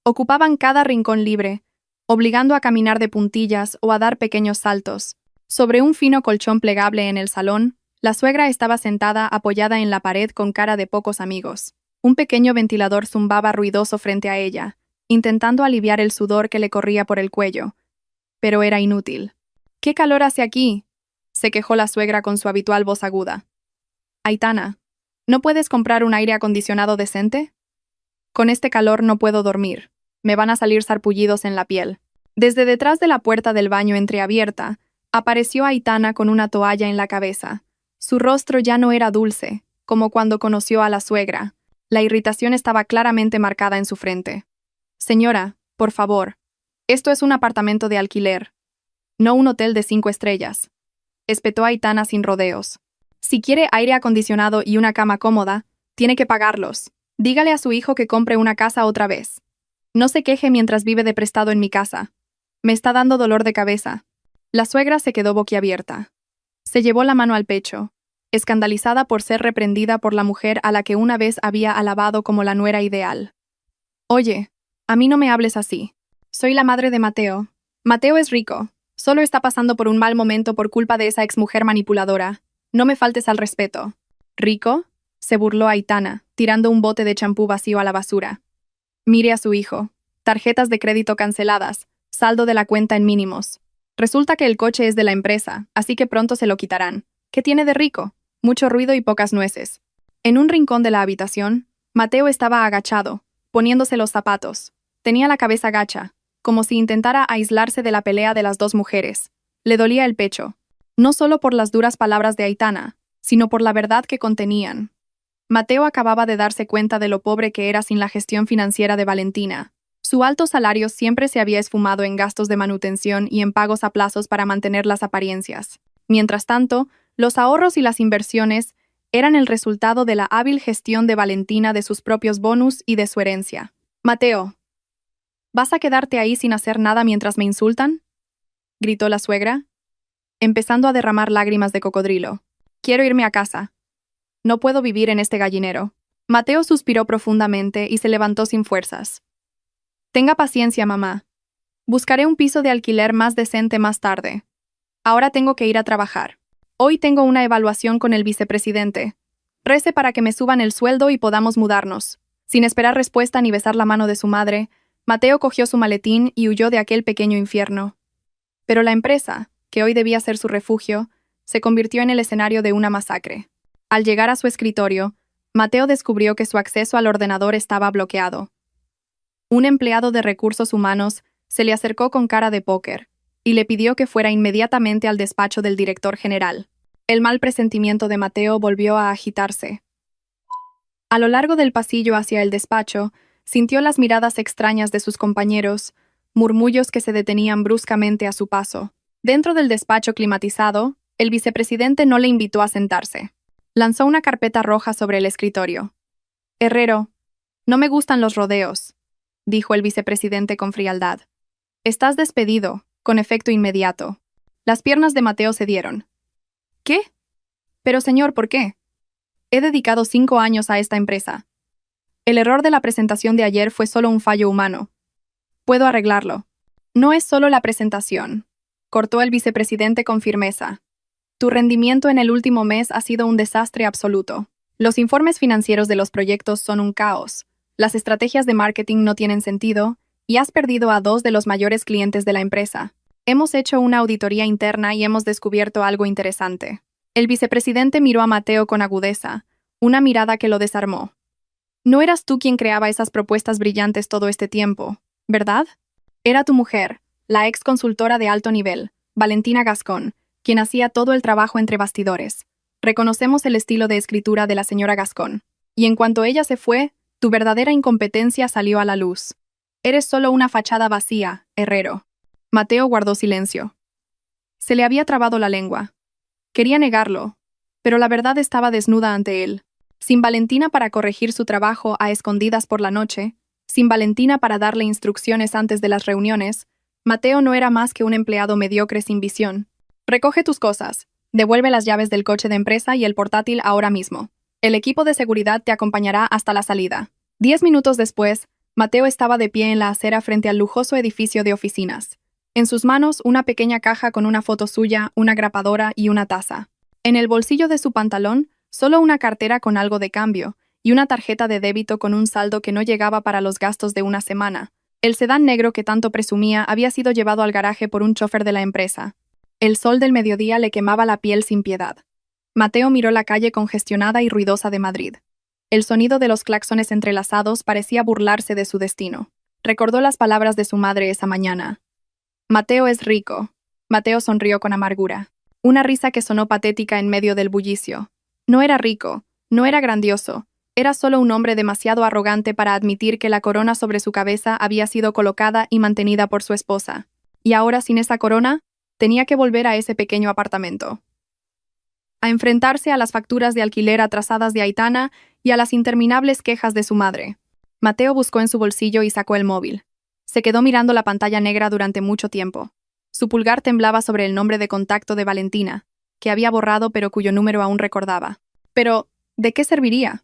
ocupaban cada rincón libre, obligando a caminar de puntillas o a dar pequeños saltos. Sobre un fino colchón plegable en el salón, la suegra estaba sentada apoyada en la pared con cara de pocos amigos. Un pequeño ventilador zumbaba ruidoso frente a ella, intentando aliviar el sudor que le corría por el cuello. Pero era inútil. «¿Qué calor hace aquí?», se quejó la suegra con su habitual voz aguda. «Aitana, ¿no puedes comprar un aire acondicionado decente? Con este calor no puedo dormir. Me van a salir sarpullidos en la piel». Desde detrás de la puerta del baño entreabierta, apareció Aitana con una toalla en la cabeza. Su rostro ya no era dulce, como cuando conoció a la suegra. La irritación estaba claramente marcada en su frente. «Señora, por favor, esto es un apartamento de alquiler, no un hotel de 5 estrellas», espetó Aitana sin rodeos. «Si quiere aire acondicionado y una cama cómoda, tiene que pagarlos. Dígale a su hijo que compre una casa otra vez. No se queje mientras vive de prestado en mi casa. Me está dando dolor de cabeza». La suegra se quedó boquiabierta. Se llevó la mano al pecho, escandalizada por ser reprendida por la mujer a la que una vez había alabado como la nuera ideal. «Oye, a mí no me hables así. Soy la madre de Mateo. Mateo es rico. Solo está pasando por un mal momento por culpa de esa exmujer manipuladora. No me faltes al respeto». «¿Rico?», se burló Aitana, tirando un bote de champú vacío a la basura. «Mire a su hijo. Tarjetas de crédito canceladas, saldo de la cuenta en mínimos. Resulta que el coche es de la empresa, así que pronto se lo quitarán. ¿Qué tiene de rico? Mucho ruido y pocas nueces». En un rincón de la habitación, Mateo estaba agachado, poniéndose los zapatos. Tenía la cabeza gacha, como si intentara aislarse de la pelea de las dos mujeres. Le dolía el pecho, no solo por las duras palabras de Aitana, sino por la verdad que contenían. Mateo acababa de darse cuenta de lo pobre que era sin la gestión financiera de Valentina. Su alto salario siempre se había esfumado en gastos de manutención y en pagos a plazos para mantener las apariencias. Mientras tanto, los ahorros y las inversiones eran el resultado de la hábil gestión de Valentina de sus propios bonus y de su herencia. «Mateo, ¿vas a quedarte ahí sin hacer nada mientras me insultan?», gritó la suegra, empezando a derramar lágrimas de cocodrilo. «Quiero irme a casa. No puedo vivir en este gallinero». Mateo suspiró profundamente y se levantó sin fuerzas. «Tenga paciencia, mamá. Buscaré un piso de alquiler más decente más tarde. Ahora tengo que ir a trabajar. Hoy tengo una evaluación con el vicepresidente. Rece para que me suban el sueldo y podamos mudarnos». Sin esperar respuesta ni besar la mano de su madre, Mateo cogió su maletín y huyó de aquel pequeño infierno. Pero la empresa, que hoy debía ser su refugio, se convirtió en el escenario de una masacre. Al llegar a su escritorio, Mateo descubrió que su acceso al ordenador estaba bloqueado. Un empleado de recursos humanos se le acercó con cara de póker y le pidió que fuera inmediatamente al despacho del director general. El mal presentimiento de Mateo volvió a agitarse. A lo largo del pasillo hacia el despacho, sintió las miradas extrañas de sus compañeros, murmullos que se detenían bruscamente a su paso. Dentro del despacho climatizado, el vicepresidente no le invitó a sentarse. Lanzó una carpeta roja sobre el escritorio. «Herrero, no me gustan los rodeos», dijo el vicepresidente con frialdad. «Estás despedido, con efecto inmediato». Las piernas de Mateo cedieron. «¿Qué? Pero señor, ¿por qué? He dedicado 5 años a esta empresa. El error de la presentación de ayer fue solo un fallo humano. Puedo arreglarlo». «No es solo la presentación», cortó el vicepresidente con firmeza. «Tu rendimiento en el último mes ha sido un desastre absoluto. Los informes financieros de los proyectos son un caos. Las estrategias de marketing no tienen sentido, y has perdido a 2 de los mayores clientes de la empresa. Hemos hecho una auditoría interna y hemos descubierto algo interesante». El vicepresidente miró a Mateo con agudeza, una mirada que lo desarmó. «No eras tú quien creaba esas propuestas brillantes todo este tiempo, ¿verdad? Era tu mujer, la ex consultora de alto nivel, Valentina Gascón, quien hacía todo el trabajo entre bastidores. Reconocemos el estilo de escritura de la señora Gascón. Y en cuanto ella se fue, tu verdadera incompetencia salió a la luz. Eres solo una fachada vacía, Herrero». Mateo guardó silencio. Se le había trabado la lengua. Quería negarlo, pero la verdad estaba desnuda ante él. Sin Valentina para corregir su trabajo a escondidas por la noche, sin Valentina para darle instrucciones antes de las reuniones, Mateo no era más que un empleado mediocre sin visión. Recoge tus cosas, devuelve las llaves del coche de empresa y el portátil ahora mismo. El equipo de seguridad te acompañará hasta la salida. 10 minutos después, Mateo estaba de pie en la acera frente al lujoso edificio de oficinas. En sus manos, una pequeña caja con una foto suya, una grapadora y una taza. En el bolsillo de su pantalón, solo una cartera con algo de cambio y una tarjeta de débito con un saldo que no llegaba para los gastos de una semana. El sedán negro que tanto presumía había sido llevado al garaje por un chofer de la empresa. El sol del mediodía le quemaba la piel sin piedad. Mateo miró la calle congestionada y ruidosa de Madrid. El sonido de los claxones entrelazados parecía burlarse de su destino. Recordó las palabras de su madre esa mañana. Mateo es rico. Mateo sonrió con amargura. Una risa que sonó patética en medio del bullicio. No era rico, no era grandioso. Era solo un hombre demasiado arrogante para admitir que la corona sobre su cabeza había sido colocada y mantenida por su esposa. Y ahora, sin esa corona, tenía que volver a ese pequeño apartamento. A enfrentarse a las facturas de alquiler atrasadas de Aitana y a las interminables quejas de su madre. Mateo buscó en su bolsillo y sacó el móvil. Se quedó mirando la pantalla negra durante mucho tiempo. Su pulgar temblaba sobre el nombre de contacto de Valentina, que había borrado pero cuyo número aún recordaba. Pero, ¿de qué serviría?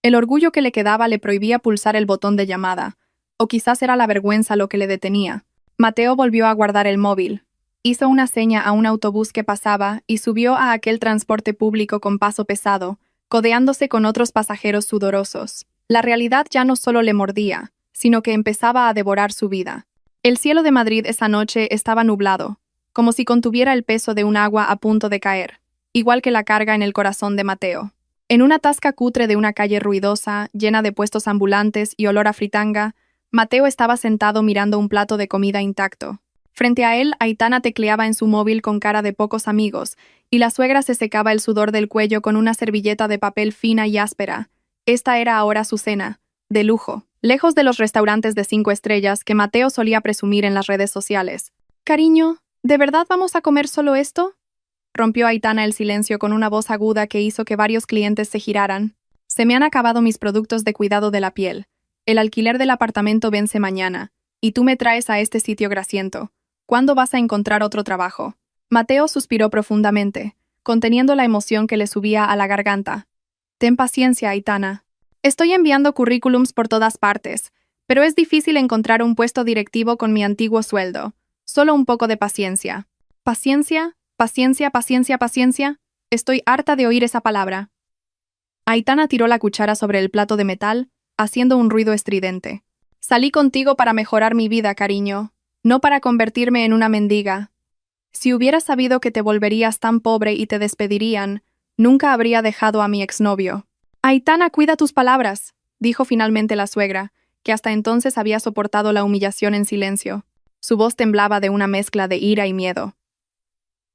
El orgullo que le quedaba le prohibía pulsar el botón de llamada, o quizás era la vergüenza lo que le detenía. Mateo volvió a guardar el móvil. Hizo una seña a un autobús que pasaba y subió a aquel transporte público con paso pesado, codeándose con otros pasajeros sudorosos. La realidad ya no solo le mordía, sino que empezaba a devorar su vida. El cielo de Madrid esa noche estaba nublado, como si contuviera el peso de un agua a punto de caer, igual que la carga en el corazón de Mateo. En una tasca cutre de una calle ruidosa, llena de puestos ambulantes y olor a fritanga, Mateo estaba sentado mirando un plato de comida intacto. Frente a él, Aitana tecleaba en su móvil con cara de pocos amigos, y la suegra se secaba el sudor del cuello con una servilleta de papel fina y áspera. Esta era ahora su cena, de lujo, lejos de los restaurantes de 5 estrellas que Mateo solía presumir en las redes sociales. «Cariño, ¿de verdad vamos a comer solo esto?», rompió Aitana el silencio con una voz aguda que hizo que varios clientes se giraran. «Se me han acabado mis productos de cuidado de la piel. El alquiler del apartamento vence mañana, y tú me traes a este sitio grasiento. ¿Cuándo vas a encontrar otro trabajo?». Mateo suspiró profundamente, conteniendo la emoción que le subía a la garganta. «Ten paciencia, Aitana. Estoy enviando currículums por todas partes, pero es difícil encontrar un puesto directivo con mi antiguo sueldo. Solo un poco de paciencia». «¿Paciencia? Paciencia, paciencia, paciencia?» Estoy harta de oír esa palabra. Aitana tiró la cuchara sobre el plato de metal, haciendo un ruido estridente. «Salí contigo para mejorar mi vida, cariño, no para convertirme en una mendiga. Si hubiera sabido que te volverías tan pobre y te despedirían, nunca habría dejado a mi exnovio». «Aitana, cuida tus palabras», dijo finalmente la suegra, que hasta entonces había soportado la humillación en silencio. Su voz temblaba de una mezcla de ira y miedo.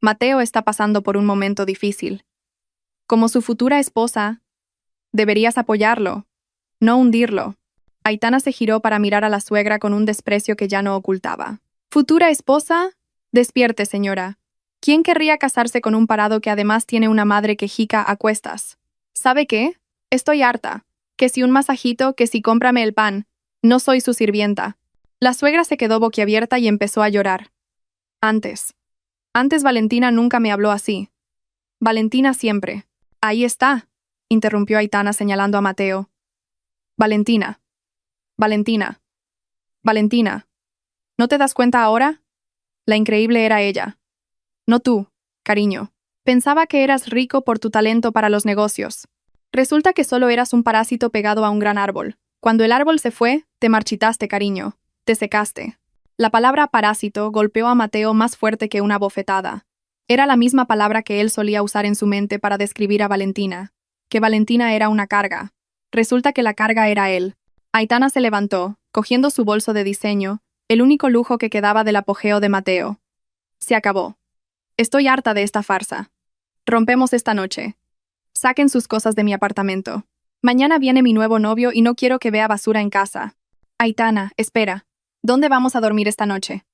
«Mateo está pasando por un momento difícil. Como su futura esposa, deberías apoyarlo, no hundirlo». Aitana se giró para mirar a la suegra con un desprecio que ya no ocultaba. «¿Futura esposa? Despierte, señora. ¿Quién querría casarse con un parado que además tiene una madre quejica a cuestas? ¿Sabe qué? Estoy harta. Que si un masajito, que si cómprame el pan. No soy su sirvienta». La suegra se quedó boquiabierta y empezó a llorar. Antes Valentina nunca me habló así. Valentina siempre». «Ahí está», interrumpió Aitana señalando a Mateo. «Valentina. Valentina. Valentina. ¿No te das cuenta ahora? La increíble era ella. No tú, cariño. Pensaba que eras rico por tu talento para los negocios. Resulta que solo eras un parásito pegado a un gran árbol. Cuando el árbol se fue, te marchitaste, cariño. Te secaste». La palabra parásito golpeó a Mateo más fuerte que una bofetada. Era la misma palabra que él solía usar en su mente para describir a Valentina. Que Valentina era una carga. Resulta que la carga era él. Aitana se levantó, cogiendo su bolso de diseño, el único lujo que quedaba del apogeo de Mateo. «Se acabó. Estoy harta de esta farsa. Rompemos esta noche. Saquen sus cosas de mi apartamento. Mañana viene mi nuevo novio y no quiero que vea basura en casa». «Aitana, espera. ¿Dónde vamos a dormir esta noche?».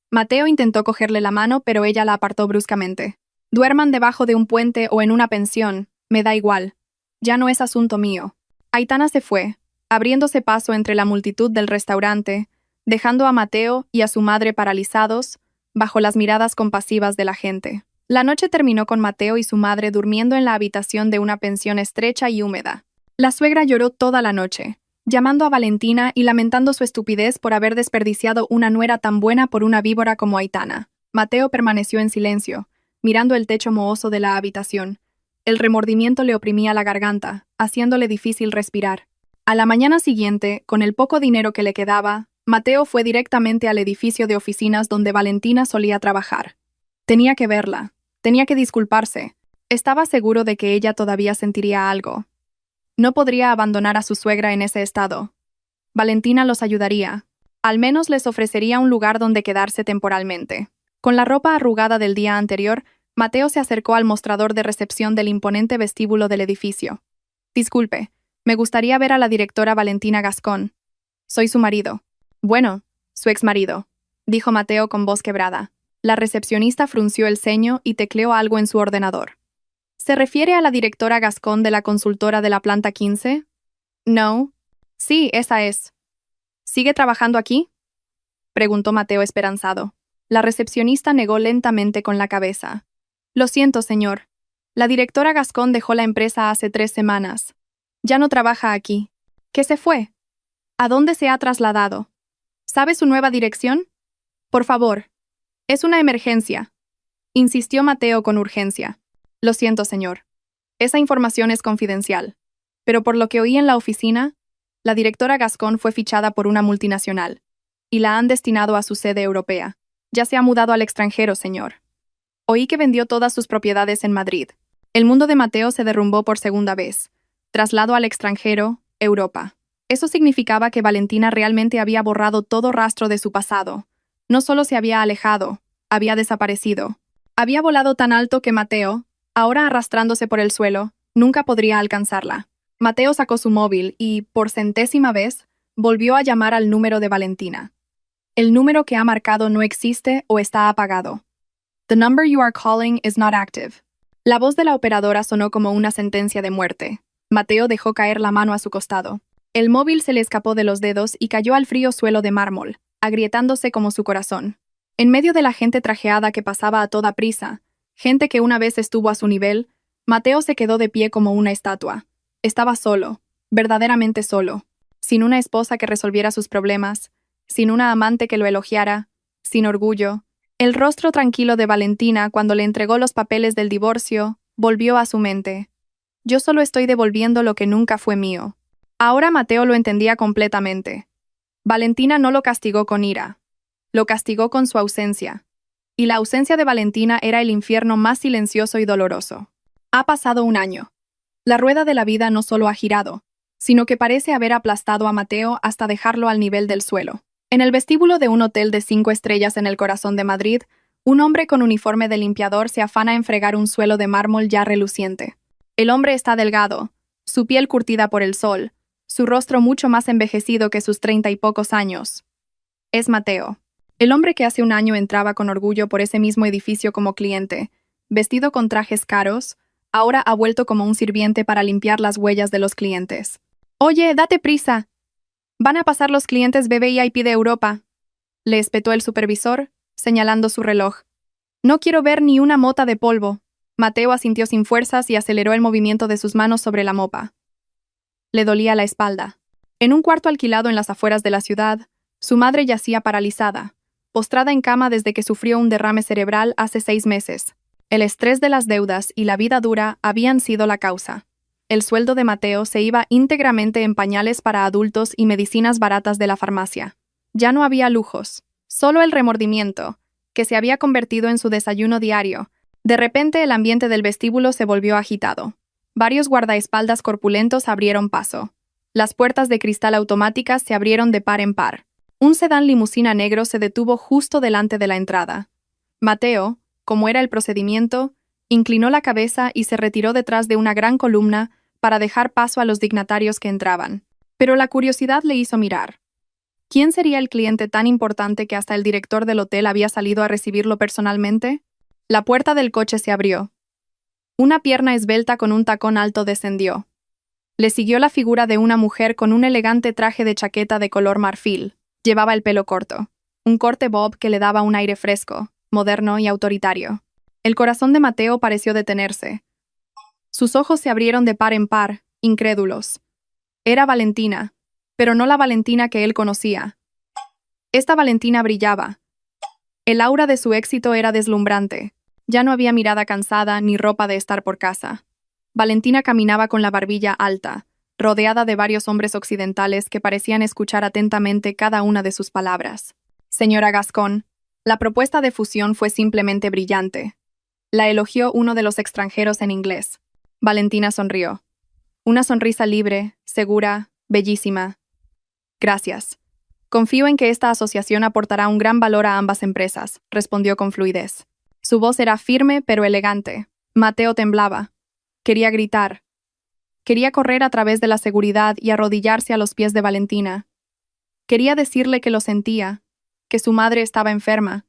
Mateo intentó cogerle la mano, pero ella la apartó bruscamente. Duerman debajo de un puente o en una pensión, me da igual. Ya no es asunto mío. Aitana se fue, abriéndose paso entre la multitud del restaurante, dejando a Mateo y a su madre paralizados, bajo las miradas compasivas de la gente. La noche terminó con Mateo y su madre durmiendo en la habitación de una pensión estrecha y húmeda. La suegra lloró toda la noche, llamando a Valentina y lamentando su estupidez por haber desperdiciado una nuera tan buena por una víbora como Aitana. Mateo permaneció en silencio, mirando el techo mohoso de la habitación. El remordimiento le oprimía la garganta, haciéndole difícil respirar. A la mañana siguiente, con el poco dinero que le quedaba, Mateo fue directamente al edificio de oficinas donde Valentina solía trabajar. Tenía que verla, tenía que disculparse. Estaba seguro de que ella todavía sentiría algo. No podría abandonar a su suegra en ese estado. Valentina los ayudaría. Al menos les ofrecería un lugar donde quedarse temporalmente. Con la ropa arrugada del día anterior, Mateo se acercó al mostrador de recepción del imponente vestíbulo del edificio. Disculpe, me gustaría ver a la directora Valentina Gascón. Soy su marido. Bueno, su exmarido, dijo Mateo con voz quebrada. La recepcionista frunció el ceño y tecleó algo en su ordenador. ¿Se refiere a la directora Gascón de la consultora de la planta 15? No. Sí, esa es. ¿Sigue trabajando aquí? Preguntó Mateo esperanzado. La recepcionista negó lentamente con la cabeza. Lo siento, señor. La directora Gascón dejó la empresa hace 3 semanas. Ya no trabaja aquí. ¿Qué se fue? ¿A dónde se ha trasladado? ¿Sabe su nueva dirección? Por favor. Es una emergencia. Insistió Mateo con urgencia. Lo siento, señor. Esa información es confidencial. Pero por lo que oí en la oficina, la directora Gascón fue fichada por una multinacional y la han destinado a su sede europea. Ya se ha mudado al extranjero, señor. Oí que vendió todas sus propiedades en Madrid. El mundo de Mateo se derrumbó por segunda vez. Traslado al extranjero, Europa. Eso significaba que Valentina realmente había borrado todo rastro de su pasado. No solo se había alejado, había desaparecido. Había volado tan alto que Mateo, ahora arrastrándose por el suelo, nunca podría alcanzarla. Mateo sacó su móvil y, por 100ª vez, volvió a llamar al número de Valentina. El número que ha marcado no existe o está apagado. The number you are calling is not active. La voz de la operadora sonó como una sentencia de muerte. Mateo dejó caer la mano a su costado. El móvil se le escapó de los dedos y cayó al frío suelo de mármol, agrietándose como su corazón. En medio de la gente trajeada que pasaba a toda prisa, gente que una vez estuvo a su nivel, Mateo se quedó de pie como una estatua. Estaba solo, verdaderamente solo, sin una esposa que resolviera sus problemas, sin una amante que lo elogiara, sin orgullo. El rostro tranquilo de Valentina cuando le entregó los papeles del divorcio volvió a su mente. Yo solo estoy devolviendo lo que nunca fue mío. Ahora Mateo lo entendía completamente. Valentina no lo castigó con ira. Lo castigó con su ausencia. Y la ausencia de Valentina era el infierno más silencioso y doloroso. Ha pasado un año. La rueda de la vida no solo ha girado, sino que parece haber aplastado a Mateo hasta dejarlo al nivel del suelo. En el vestíbulo de un hotel de 5 estrellas en el corazón de Madrid, un hombre con uniforme de limpiador se afana en fregar un suelo de mármol ya reluciente. El hombre está delgado, su piel curtida por el sol, su rostro mucho más envejecido que sus 30 y pocos años. Es Mateo, el hombre que hace un año entraba con orgullo por ese mismo edificio como cliente, vestido con trajes caros, ahora ha vuelto como un sirviente para limpiar las huellas de los clientes. «Oye, date prisa. Van a pasar los clientes VIP de Europa», le espetó el supervisor, señalando su reloj. «No quiero ver ni una mota de polvo». Mateo asintió sin fuerzas y aceleró el movimiento de sus manos sobre la mopa. Le dolía la espalda. En un cuarto alquilado en las afueras de la ciudad, su madre yacía paralizada, postrada en cama desde que sufrió un derrame cerebral hace 6 meses. El estrés de las deudas y la vida dura habían sido la causa. El sueldo de Mateo se iba íntegramente en pañales para adultos y medicinas baratas de la farmacia. Ya no había lujos, solo el remordimiento, que se había convertido en su desayuno diario. De repente el ambiente del vestíbulo se volvió agitado. Varios guardaespaldas corpulentos abrieron paso. Las puertas de cristal automáticas se abrieron de par en par. Un sedán limusina negro se detuvo justo delante de la entrada. Mateo, como era el procedimiento, inclinó la cabeza y se retiró detrás de una gran columna para dejar paso a los dignatarios que entraban. Pero la curiosidad le hizo mirar. ¿Quién sería el cliente tan importante que hasta el director del hotel había salido a recibirlo personalmente? La puerta del coche se abrió. Una pierna esbelta con un tacón alto descendió. Le siguió la figura de una mujer con un elegante traje de chaqueta de color marfil. Llevaba el pelo corto, un corte bob que le daba un aire fresco, moderno y autoritario. El corazón de Mateo pareció detenerse. Sus ojos se abrieron de par en par, incrédulos. Era Valentina, pero no la Valentina que él conocía. Esta Valentina brillaba. El aura de su éxito era deslumbrante. Ya no había mirada cansada ni ropa de estar por casa. Valentina caminaba con la barbilla alta, rodeada de varios hombres occidentales que parecían escuchar atentamente cada una de sus palabras. Señora Gascón, la propuesta de fusión fue simplemente brillante. La elogió uno de los extranjeros en inglés. Valentina sonrió. Una sonrisa libre, segura, bellísima. Gracias. Confío en que esta asociación aportará un gran valor a ambas empresas, respondió con fluidez. Su voz era firme pero elegante. Mateo temblaba. Quería gritar. Quería correr a través de la seguridad y arrodillarse a los pies de Valentina. Quería decirle que lo sentía, que su madre estaba enferma,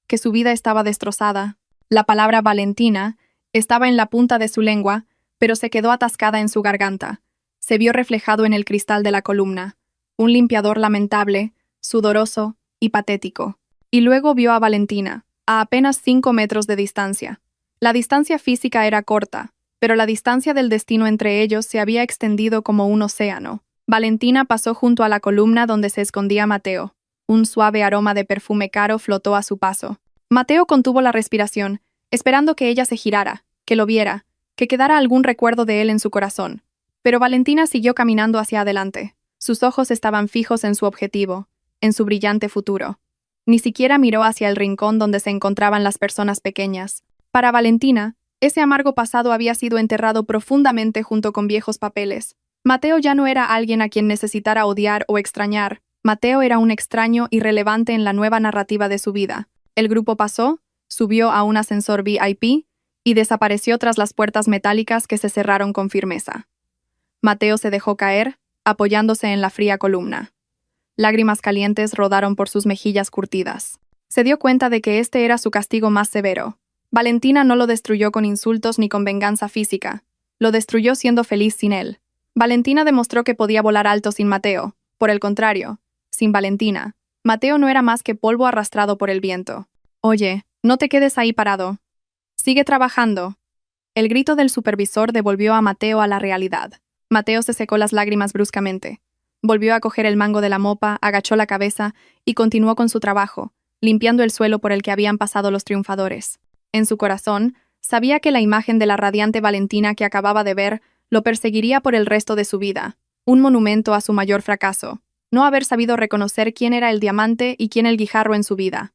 que su vida estaba destrozada. La palabra Valentina estaba en la punta de su lengua, pero se quedó atascada en su garganta. Se vio reflejado en el cristal de la columna, un limpiador lamentable, sudoroso y patético. Y luego vio a Valentina, a apenas 5 metros de distancia. La distancia física era corta, pero la distancia del destino entre ellos se había extendido como un océano. Valentina pasó junto a la columna donde se escondía Mateo. Un suave aroma de perfume caro flotó a su paso. Mateo contuvo la respiración, esperando que ella se girara, que lo viera, que quedara algún recuerdo de él en su corazón. Pero Valentina siguió caminando hacia adelante. Sus ojos estaban fijos en su objetivo, en su brillante futuro. Ni siquiera miró hacia el rincón donde se encontraban las personas pequeñas. Para Valentina, ese amargo pasado había sido enterrado profundamente junto con viejos papeles. Mateo ya no era alguien a quien necesitara odiar o extrañar. Mateo era un extraño irrelevante en la nueva narrativa de su vida. El grupo pasó, subió a un ascensor VIP y desapareció tras las puertas metálicas que se cerraron con firmeza. Mateo se dejó caer, apoyándose en la fría columna. Lágrimas calientes rodaron por sus mejillas curtidas. Se dio cuenta de que este era su castigo más severo. Valentina no lo destruyó con insultos ni con venganza física. Lo destruyó siendo feliz sin él. Valentina demostró que podía volar alto sin Mateo. Por el contrario, sin Valentina, Mateo no era más que polvo arrastrado por el viento. Oye, no te quedes ahí parado. Sigue trabajando. El grito del supervisor devolvió a Mateo a la realidad. Mateo se secó las lágrimas bruscamente. Volvió a coger el mango de la mopa, agachó la cabeza y continuó con su trabajo, limpiando el suelo por el que habían pasado los triunfadores. En su corazón, sabía que la imagen de la radiante Valentina que acababa de ver lo perseguiría por el resto de su vida, un monumento a su mayor fracaso, no haber sabido reconocer quién era el diamante y quién el guijarro en su vida.